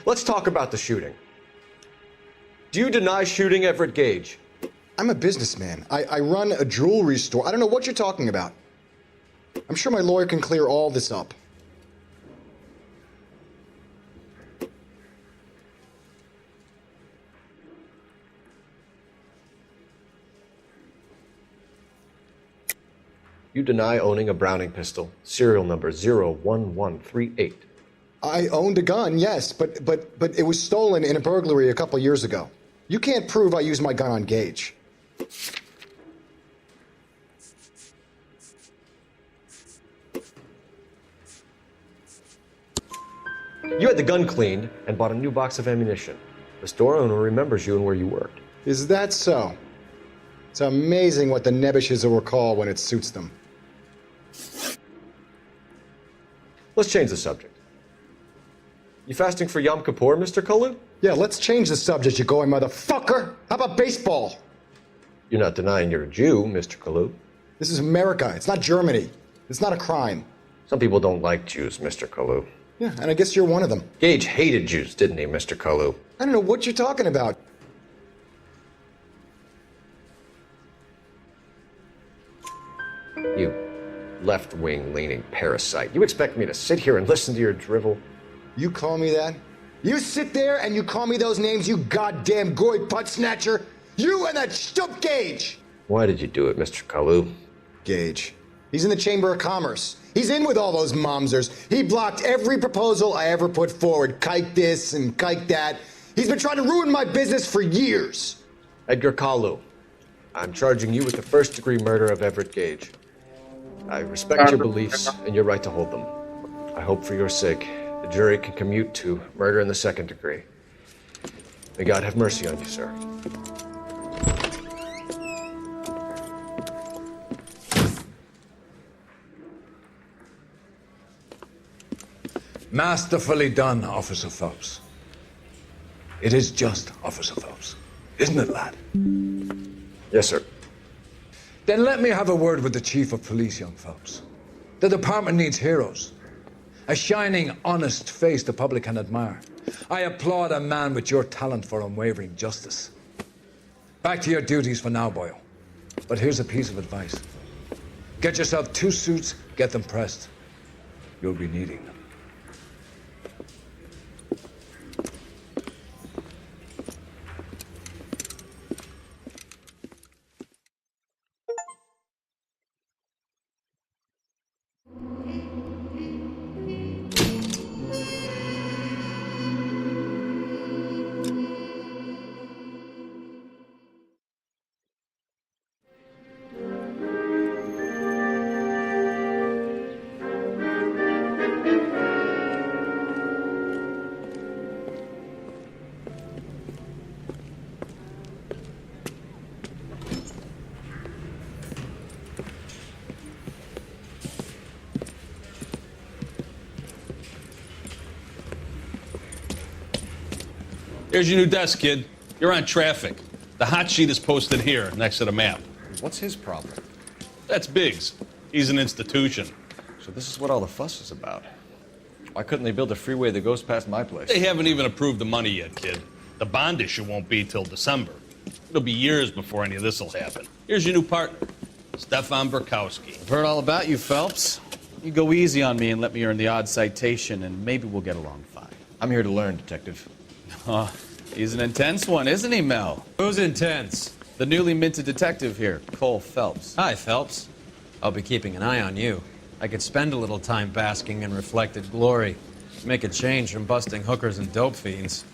Let's talk about the shooting. Do you deny shooting Everett Gage? I'm a businessman. I run a jewelry store. I don't know what you're talking about. I'm sure my lawyer can clear all this up. You deny owning a Browning pistol, serial number 01138. I owned a gun, yes, but it was stolen in a burglary a couple years ago. You can't prove I used my gun on Gage. You had the gun cleaned and bought a new box of ammunition. The store owner remembers you and where you worked. Is that so? It's amazing what the Nebishes will recall when it suits them. Let's change the subject. You fasting for Yom Kippur, Mr. Kalu? Yeah, let's change the subject, you going motherfucker. How about baseball? You're not denying you're a Jew, Mr. Kalu. This is America. It's not Germany. It's not a crime. Some people don't like Jews, Mr. Kalu. Yeah, and I guess you're one of them. Gage hated Jews, didn't he, Mr. Kalu? I don't know what you're talking about. You left-wing leaning parasite. You expect me to sit here and listen to your drivel? You call me that? You sit there and you call me those names, you goddamn goy putt snatcher? You and that stup Gage! Why did you do it, Mr. Kalu? Gage. He's in the Chamber of Commerce. He's in with all those momsers. He blocked every proposal I ever put forward. Kike this and kike that. He's been trying to ruin my business for years. Edgar Kalu, I'm charging you with the first-degree murder of Everett Gage. I respect your beliefs and your right to hold them. I hope for your sake the jury can commute to murder in the second degree. May God have mercy on you, sir. Masterfully done, Officer Phelps. It is just, Officer Phelps. Isn't it, lad? Yes, sir. Then let me have a word with the Chief of Police, young Phelps. The department needs heroes. A shining, honest face the public can admire. I applaud a man with your talent for unwavering justice. Back to your duties for now, Boyle. But here's a piece of advice. Get yourself 2 suits, get them pressed. You'll be needing them. Here's your new desk, kid. You're on traffic. The hot sheet is posted here, next to the map. What's his problem? That's Biggs. He's an institution. So this is what all the fuss is about. Why couldn't they build a freeway that goes past my place? They haven't even approved the money yet, kid. The bond issue won't be till December. It'll be years before any of this will happen. Here's your new partner, Stefan Burkowski. I've heard all about you, Phelps. You go easy on me and let me earn the odd citation, and maybe we'll get along fine. I'm here to learn, Detective. He's an intense one, isn't he, Mel? Who's intense? The newly minted detective here, Cole Phelps. Hi, Phelps. I'll be keeping an eye on you. I could spend a little time basking in reflected glory. Make a change from busting hookers and dope fiends.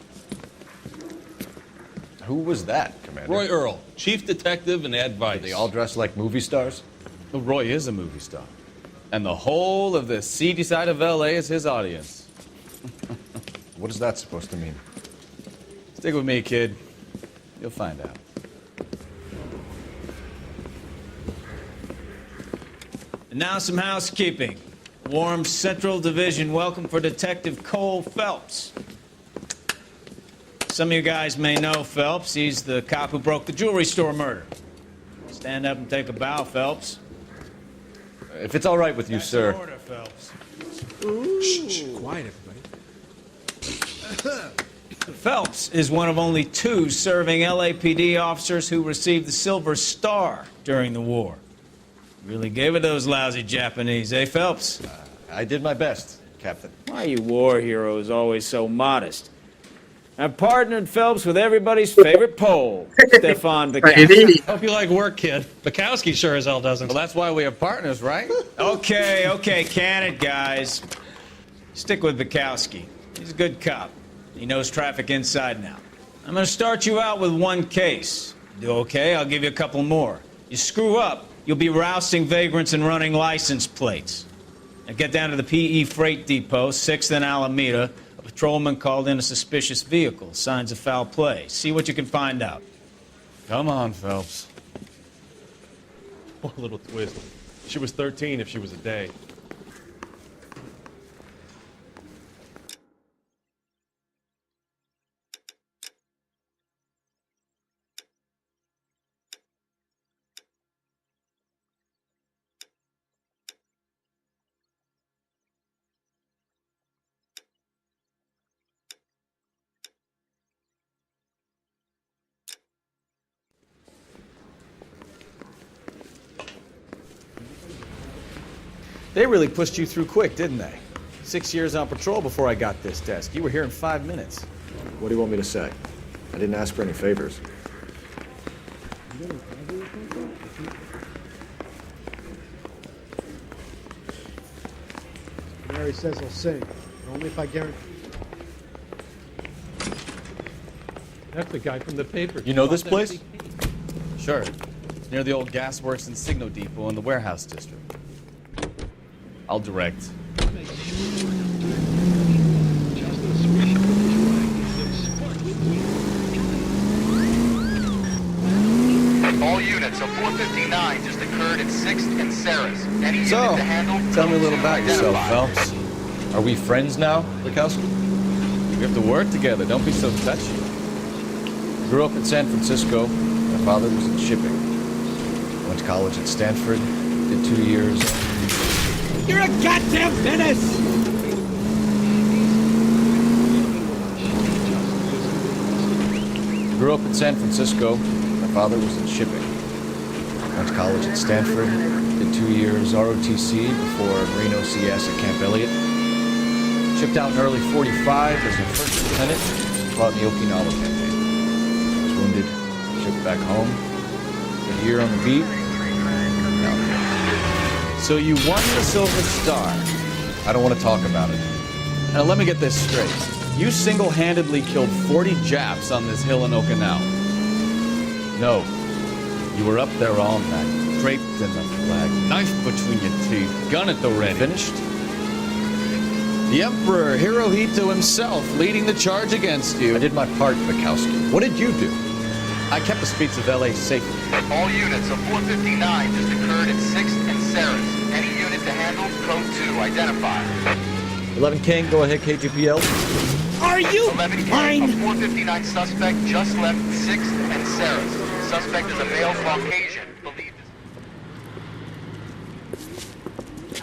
Who was that, Commander? Roy Earl, chief detective and advice. Are they all dressed like movie stars? Well, Roy is a movie star. And the whole of the seedy side of L.A. is his audience. What is that supposed to mean? Stick with me, kid. You'll find out. And now some housekeeping. Warm Central Division welcome for Detective Cole Phelps. Some of you guys may know Phelps. He's the cop who broke the jewelry store murder. Stand up and take a bow, Phelps. If it's all right with you, That's sir. an order, Phelps. Shh, quiet, everybody. Phelps is one of only 2 serving LAPD officers who received the Silver Star during the war. Really gave it those lousy Japanese, eh, Phelps? I did my best, Captain. Why are you war heroes always so modest? I've partnered Phelps with everybody's favorite Pole, Stefan Burkowski. Hope you like work, kid. Bukowski sure as hell doesn't. Well, that's why we have partners, right? Okay, can it, guys. Stick with Bukowski. He's a good cop. He knows traffic inside now. I'm gonna start you out with 1 case. Do okay? I'll give you a couple more. You screw up, you'll be rousting vagrants and running license plates. Now get down to the PE Freight Depot, 6th and Alameda. A patrolman called in a suspicious vehicle. Signs of foul play. See what you can find out. Come on, Phelps. One little twist. She was 13 if she was a day. They really pushed you through quick, didn't they? 6 years on patrol before I got this desk. You were here in 5 minutes. What do you want me to say? I didn't ask for any favors. Mary says I'll sing, but only if I guarantee. That's the guy from the paper. You know this place? Sure. It's near the old gas works and signal depot in the warehouse district. I'll direct. All units of 459 just occurred at 6th and Sarah's. Any unit to handle. Tell me a little about yourself, identify. Phelps. Are we friends now, Bukowski? We have to work together. Don't be so touchy. Grew up in San Francisco. My father was in shipping. Went to college at Stanford. Did 2 years. You're a goddamn menace! Grew up in San Francisco. My father was in shipping. Went to college at Stanford. Did 2 years ROTC before Marino CS at Camp Elliott. Shipped out in early 45 as a first lieutenant. Fought in the Okinawa campaign. Was wounded. Shipped back home. Did a year on the beat. Now I'm here. So you won the Silver Star. I don't want to talk about it. Now let me get this straight. You single-handedly killed 40 Japs on this hill in Okinawa. No. You were up there all night, draped in the flag, knife between your teeth, gun at the ready. Finished? The Emperor Hirohito himself leading the charge against you. I did my part, Bukowski. What did you do? I kept the streets of LA safe. All units of 459 just occurred at 6th and Sarah's. Any unit to handle. Code 2 identify. 11 King, go ahead, KGPL. Are you 11 fine? King, a 459 suspect just left 6th and Sarah's. Suspect is a male Caucasian. Believed.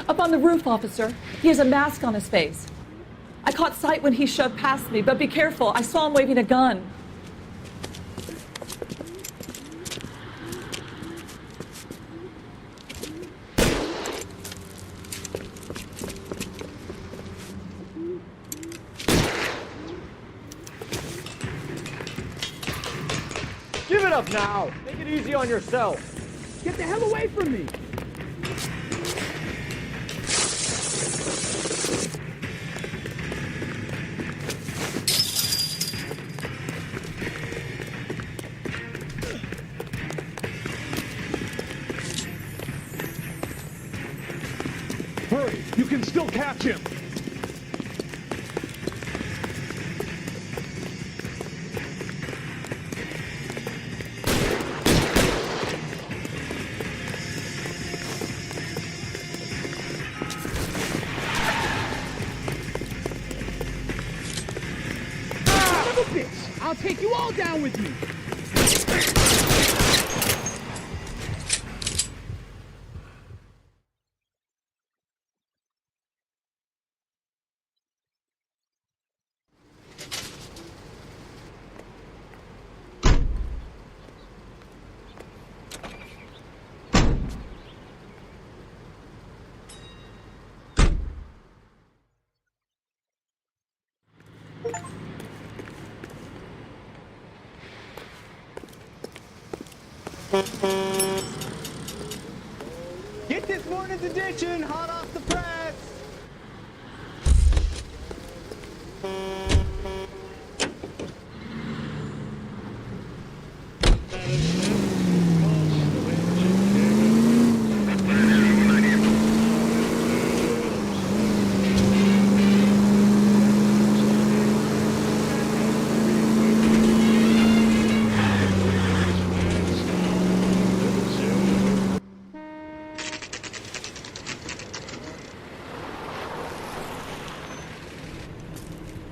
Up on the roof, officer. He has a mask on his face. I caught sight when he shoved past me, but be careful. I saw him waving a gun. Give it up now. Make it easy on yourself. Get the hell away from me. Hurry, you can still catch him. I'll take you all down with me. Get this morning's edition hot off the press.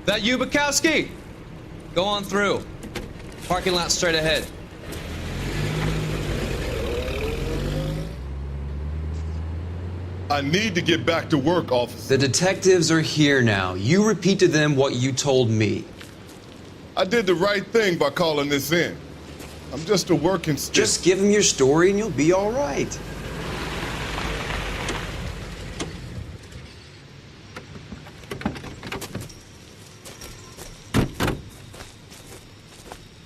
That you, Bukowski? Go on through. Parking lot straight ahead. I need to get back to work, officer. The detectives are here now. You repeat to them what you told me. I did the right thing by calling this in. I'm just a working stick. Just give them your story and you'll be all right.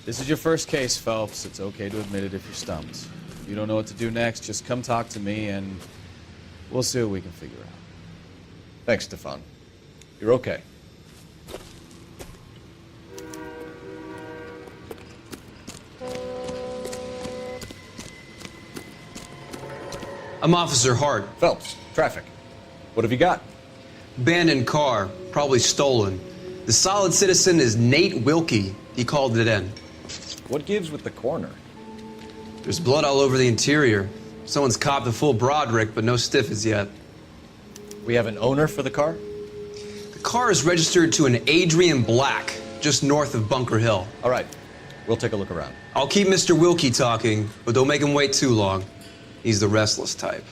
This is your first case, Phelps. It's okay to admit it if you're stumped. If you don't know what to do next, just come talk to me and we'll see what we can figure out. Thanks, Stefan. You're okay. I'm Officer Hart. Phelps, traffic. What have you got? Abandoned car, probably stolen. The solid citizen is Nate Wilkie. He called it in. What gives with the coroner? There's blood all over the interior. Someone's copped a full Broderick, but no stiff as yet. We have an owner for the car? The car is registered to an Adrian Black, just north of Bunker Hill. All right, we'll take a look around. I'll keep Mr. Wilkie talking, but don't make him wait too long. He's the restless type.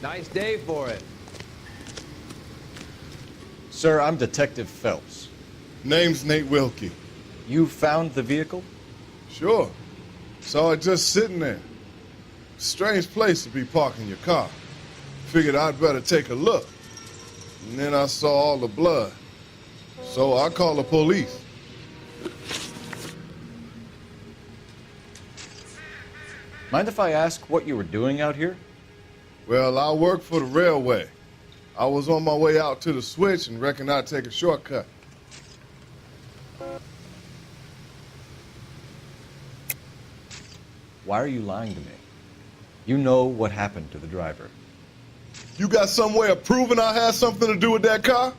Nice day for it. Sir, I'm Detective Phelps. Name's Nate Wilkie. You found the vehicle? Sure. Saw it just sitting there. Strange place to be parking your car. Figured I'd better take a look. And then I saw all the blood. So I called the police. Mind if I ask what you were doing out here? Well, I work for the railway. I was on my way out to the switch and reckoned I'd take a shortcut. Why are you lying to me? You know what happened to the driver. You got some way of proving I had something to do with that car?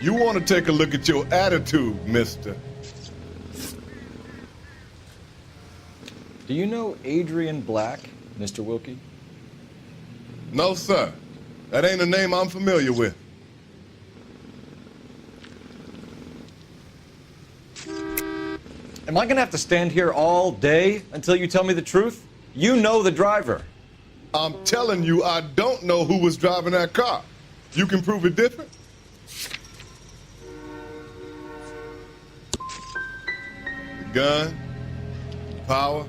You want to take a look at your attitude, mister. Do you know Adrian Black, Mr. Wilkie? No, sir. That ain't a name I'm familiar with. Am I gonna have to stand here all day until you tell me the truth? You know the driver. I'm telling you, I don't know who was driving that car. You can prove it different? The gun, power,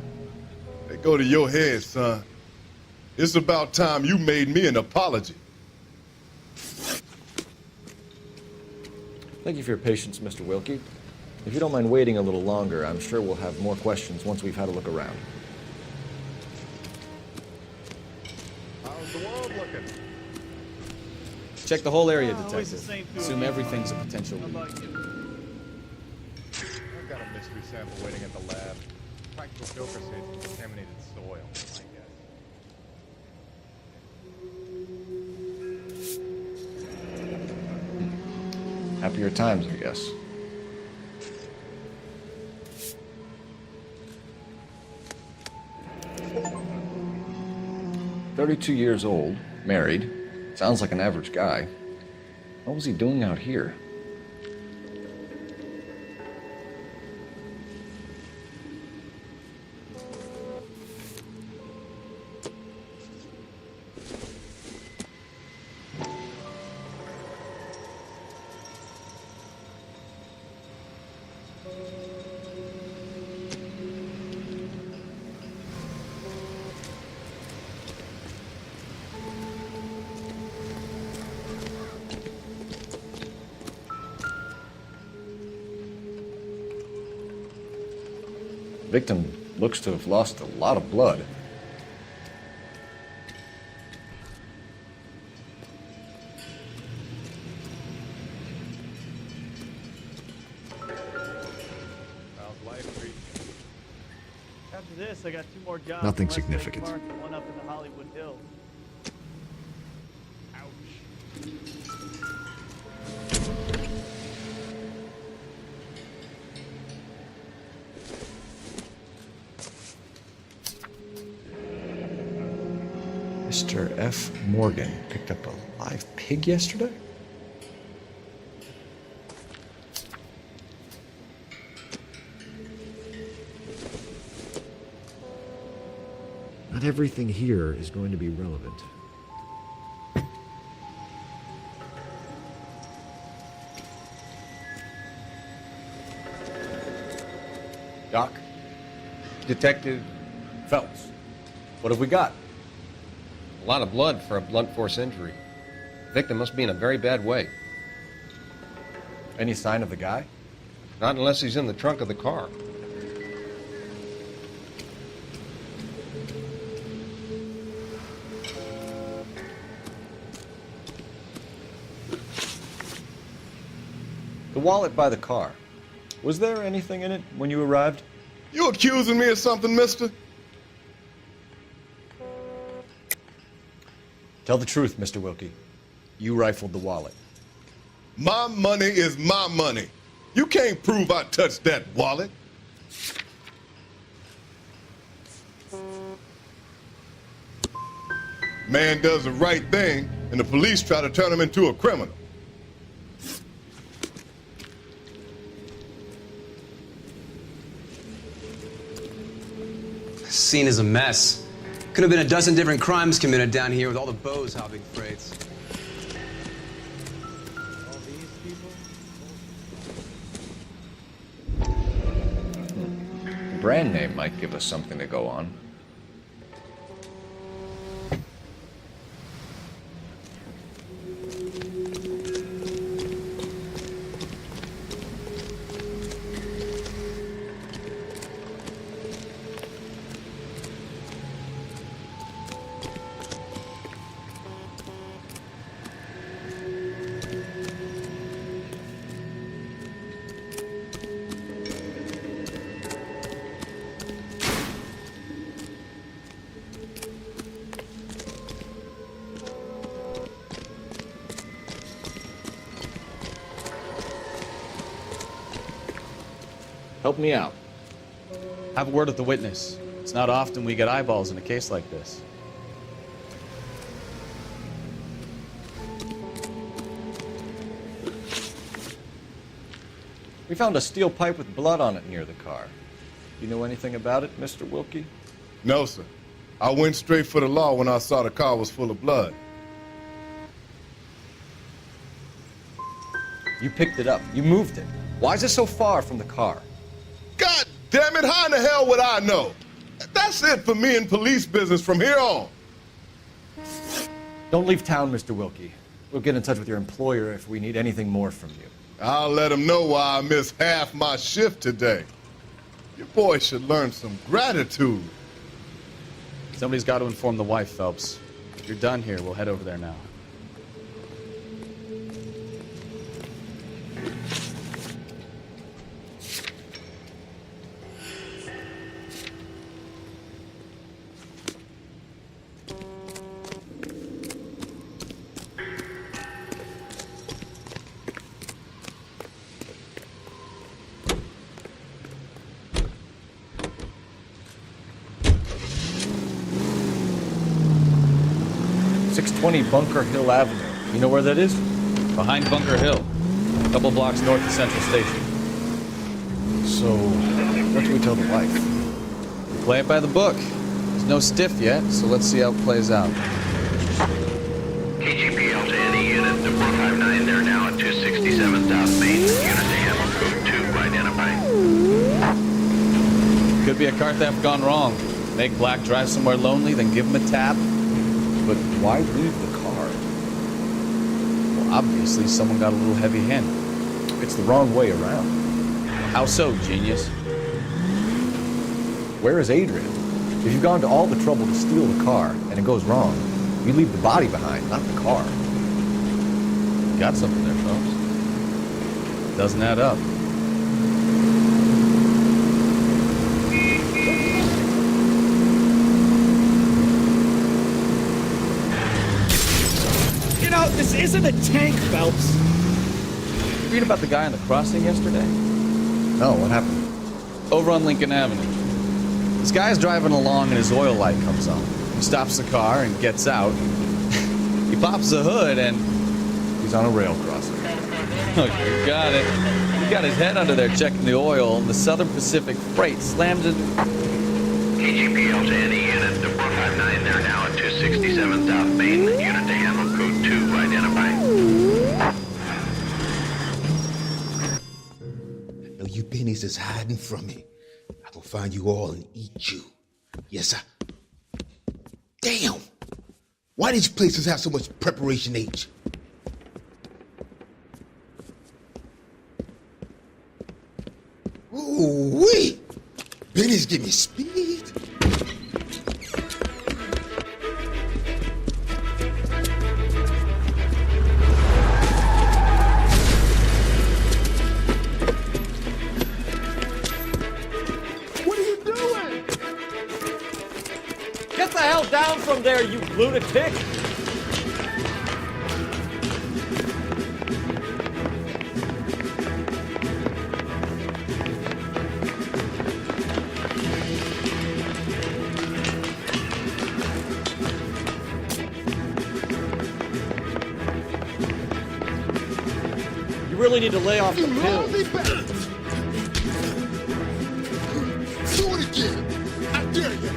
they go to your head, son. It's about time you made me an apology. Thank you for your patience, Mr. Wilkie. If you don't mind waiting a little longer, I'm sure we'll have more questions once we've had a look around. How's the world looking? Check the whole area, Detective. Assume everything's a potential lead. I've got a mystery sample waiting at the lab. Practical joker says it's contaminated soil, I guess. Happier times, I guess. "32 years old, married, sounds like an average guy. What was he doing out here?" Victim looks to have lost a lot of blood. How's life treating you? After this, I got 2 more jobs. Nothing in West Lake significant. Park and one up in the Hollywood Hills. Mr. F. Morgan picked up a live pig yesterday? Not everything here is going to be relevant. Doc? Detective Phelps, what have we got? A lot of blood for a blunt force injury. The victim must be in a very bad way. Any sign of the guy? Not unless he's in the trunk of the car. The wallet by the car. Was there anything in it when you arrived? You accusing me of something, mister? Tell the truth, Mr. Wilkie. You rifled the wallet. My money is my money. You can't prove I touched that wallet. Man does the right thing, and the police try to turn him into a criminal. Scene is a mess. Could have been a dozen different crimes committed down here with all the bows hopping freights. The brand name might give us something to go on. Help me out. Have a word with the witness. It's not often we get eyeballs in a case like this. We found a steel pipe with blood on it near the car. You know anything about it, Mr. Wilkie? No, sir. I went straight for the law when I saw the car was full of blood. You picked it up. You moved it. Why is it so far from the car? God damn it, how in the hell would I know? That's it for me in police business from here on. Don't leave town, Mr. Wilkie. We'll get in touch with your employer if we need anything more from you. I'll let him know why I missed half my shift today. Your boy should learn some gratitude. Somebody's got to inform the wife, Phelps. If you're done here, we'll head over there now. Bunker Hill Avenue. You know where that is? Behind Bunker Hill. A couple blocks north of Central Station. So, what do we tell the wife? Play it by the book. There's no stiff yet, so let's see how it plays out. KGPL to any unit to 459, they're now at 267 South Main. Unit to handle code 2 identified. Could be a car theft gone wrong. Make Black drive somewhere lonely, then give him a tap. But why leave the car? Well, obviously someone got a little heavy-handed. It's the wrong way around. How so, genius? Where is Adrian? If you've gone to all the trouble to steal the car and it goes wrong, you leave the body behind, not the car. Got something there, folks. Doesn't add up. You know, this isn't a tank, Phelps. Read about the guy on the crossing yesterday? No, what happened? Over on Lincoln Avenue. This guy's driving along and his oil light comes on. He stops the car and gets out. He pops the hood and... he's on a rail crossing. Oh, you got it. He got his head under there checking the oil, and the Southern Pacific Freight slammed it... KGPL to any unit to 459, they're now at 267 South Main. Unit to handle code 2 identified. No, you pennies is hiding from me. I will find you all and eat you. Yes, sir. Damn! Why these places have so much preparation H? Ooh-wee! Pennies give me speed. Get the hell down from there, you lunatic! You really need to lay off the pills. Do it again. I dare you.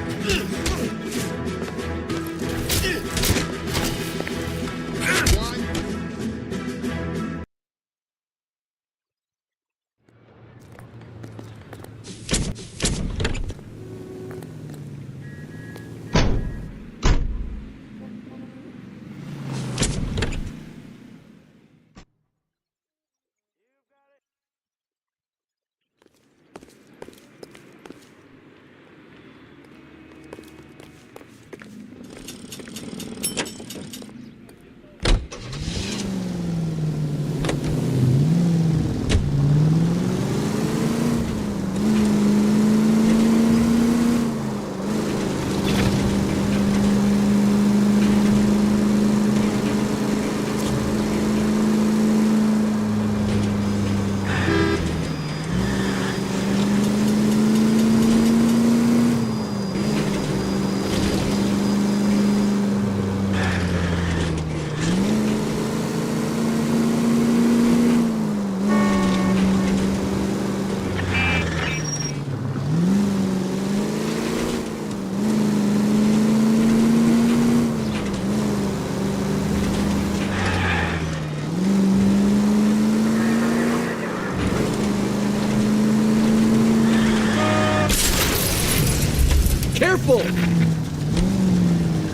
careful!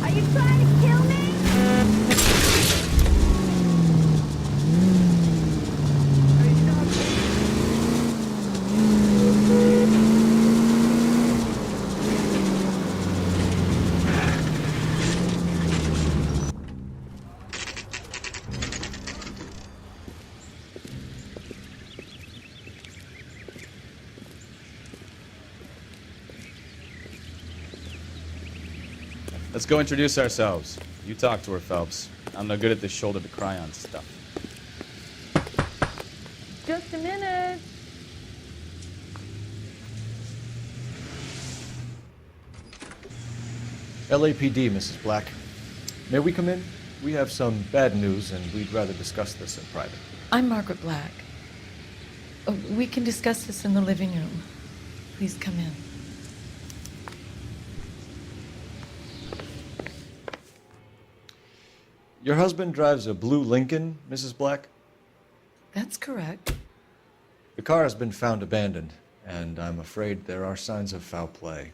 Are you trying to kill me? Let's go introduce ourselves. You talk to her, Phelps. I'm no good at this shoulder to cry on stuff. Just a minute. LAPD, Mrs. Black. May we come in? We have some bad news, and we'd rather discuss this in private. I'm Margaret Black. Oh, we can discuss this in the living room. Please come in. Your husband drives a blue Lincoln, Mrs. Black? That's correct. The car has been found abandoned, and I'm afraid there are signs of foul play.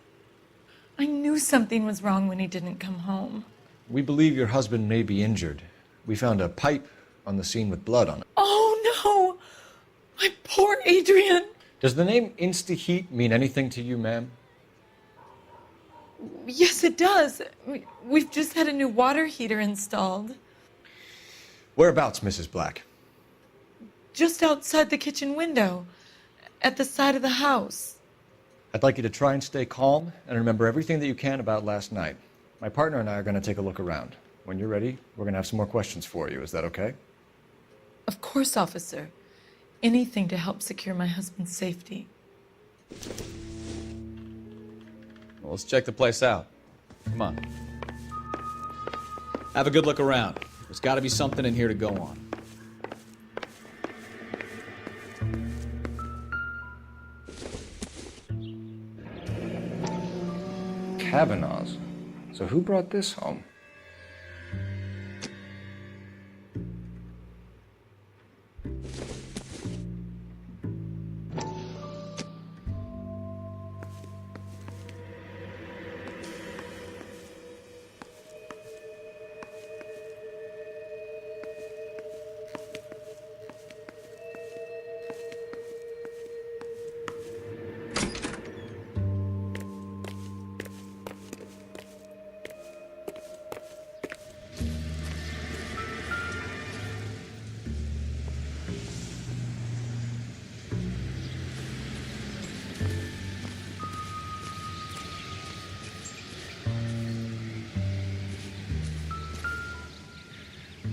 I knew something was wrong when he didn't come home. We believe your husband may be injured. We found a pipe on the scene with blood on it. Oh, no! My poor Adrian! Does the name Instaheat mean anything to you, ma'am? Yes, it does. We've just had a new water heater installed. Whereabouts, Mrs. Black? Just outside the kitchen window, at the side of the house. I'd like you to try and stay calm and remember everything that you can about last night. My partner and I are going to take a look around. When you're ready, we're going to have some more questions for you. Is that okay? Of course, officer. Anything to help secure my husband's safety. Well, let's check the place out. Come on. Have a good look around. There's got to be something in here to go on. Kavanaugh's. So who brought this home?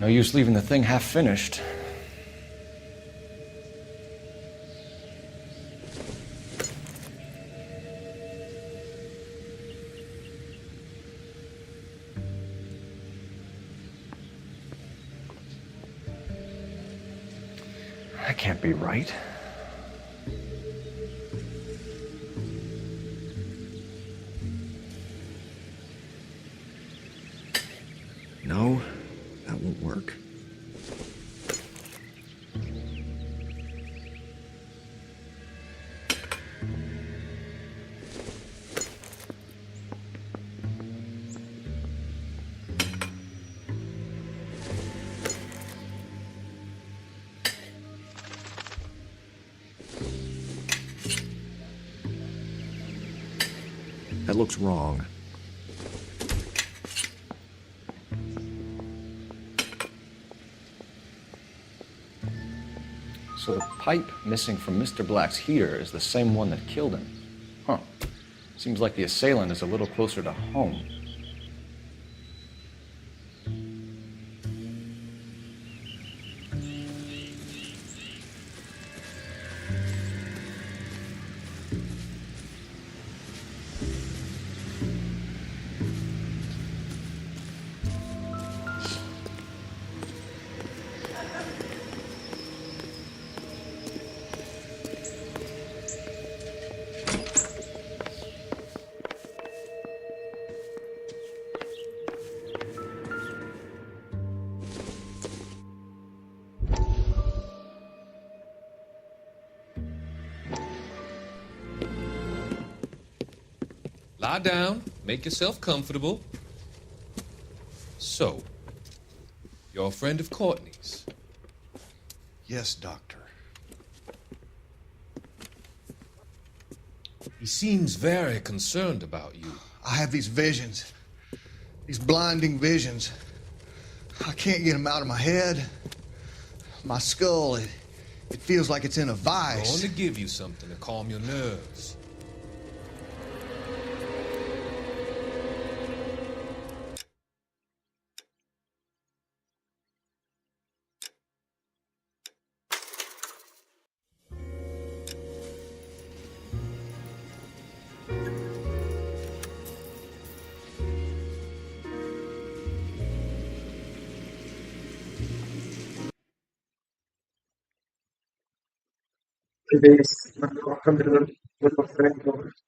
No use leaving the thing half finished. That can't be right. No, that won't work. That looks wrong. So the pipe missing from Mr. Black's heater is the same one that killed him. Huh. Seems like the assailant is a little closer to home. Lie down. Make yourself comfortable. So, you're a friend of Courtney's? Yes, Doctor. He seems very concerned about you. I have these visions. These blinding visions. I can't get them out of my head. My skull, it feels like it's in a I'm vice. going to give you something to calm your nerves. Welcome to the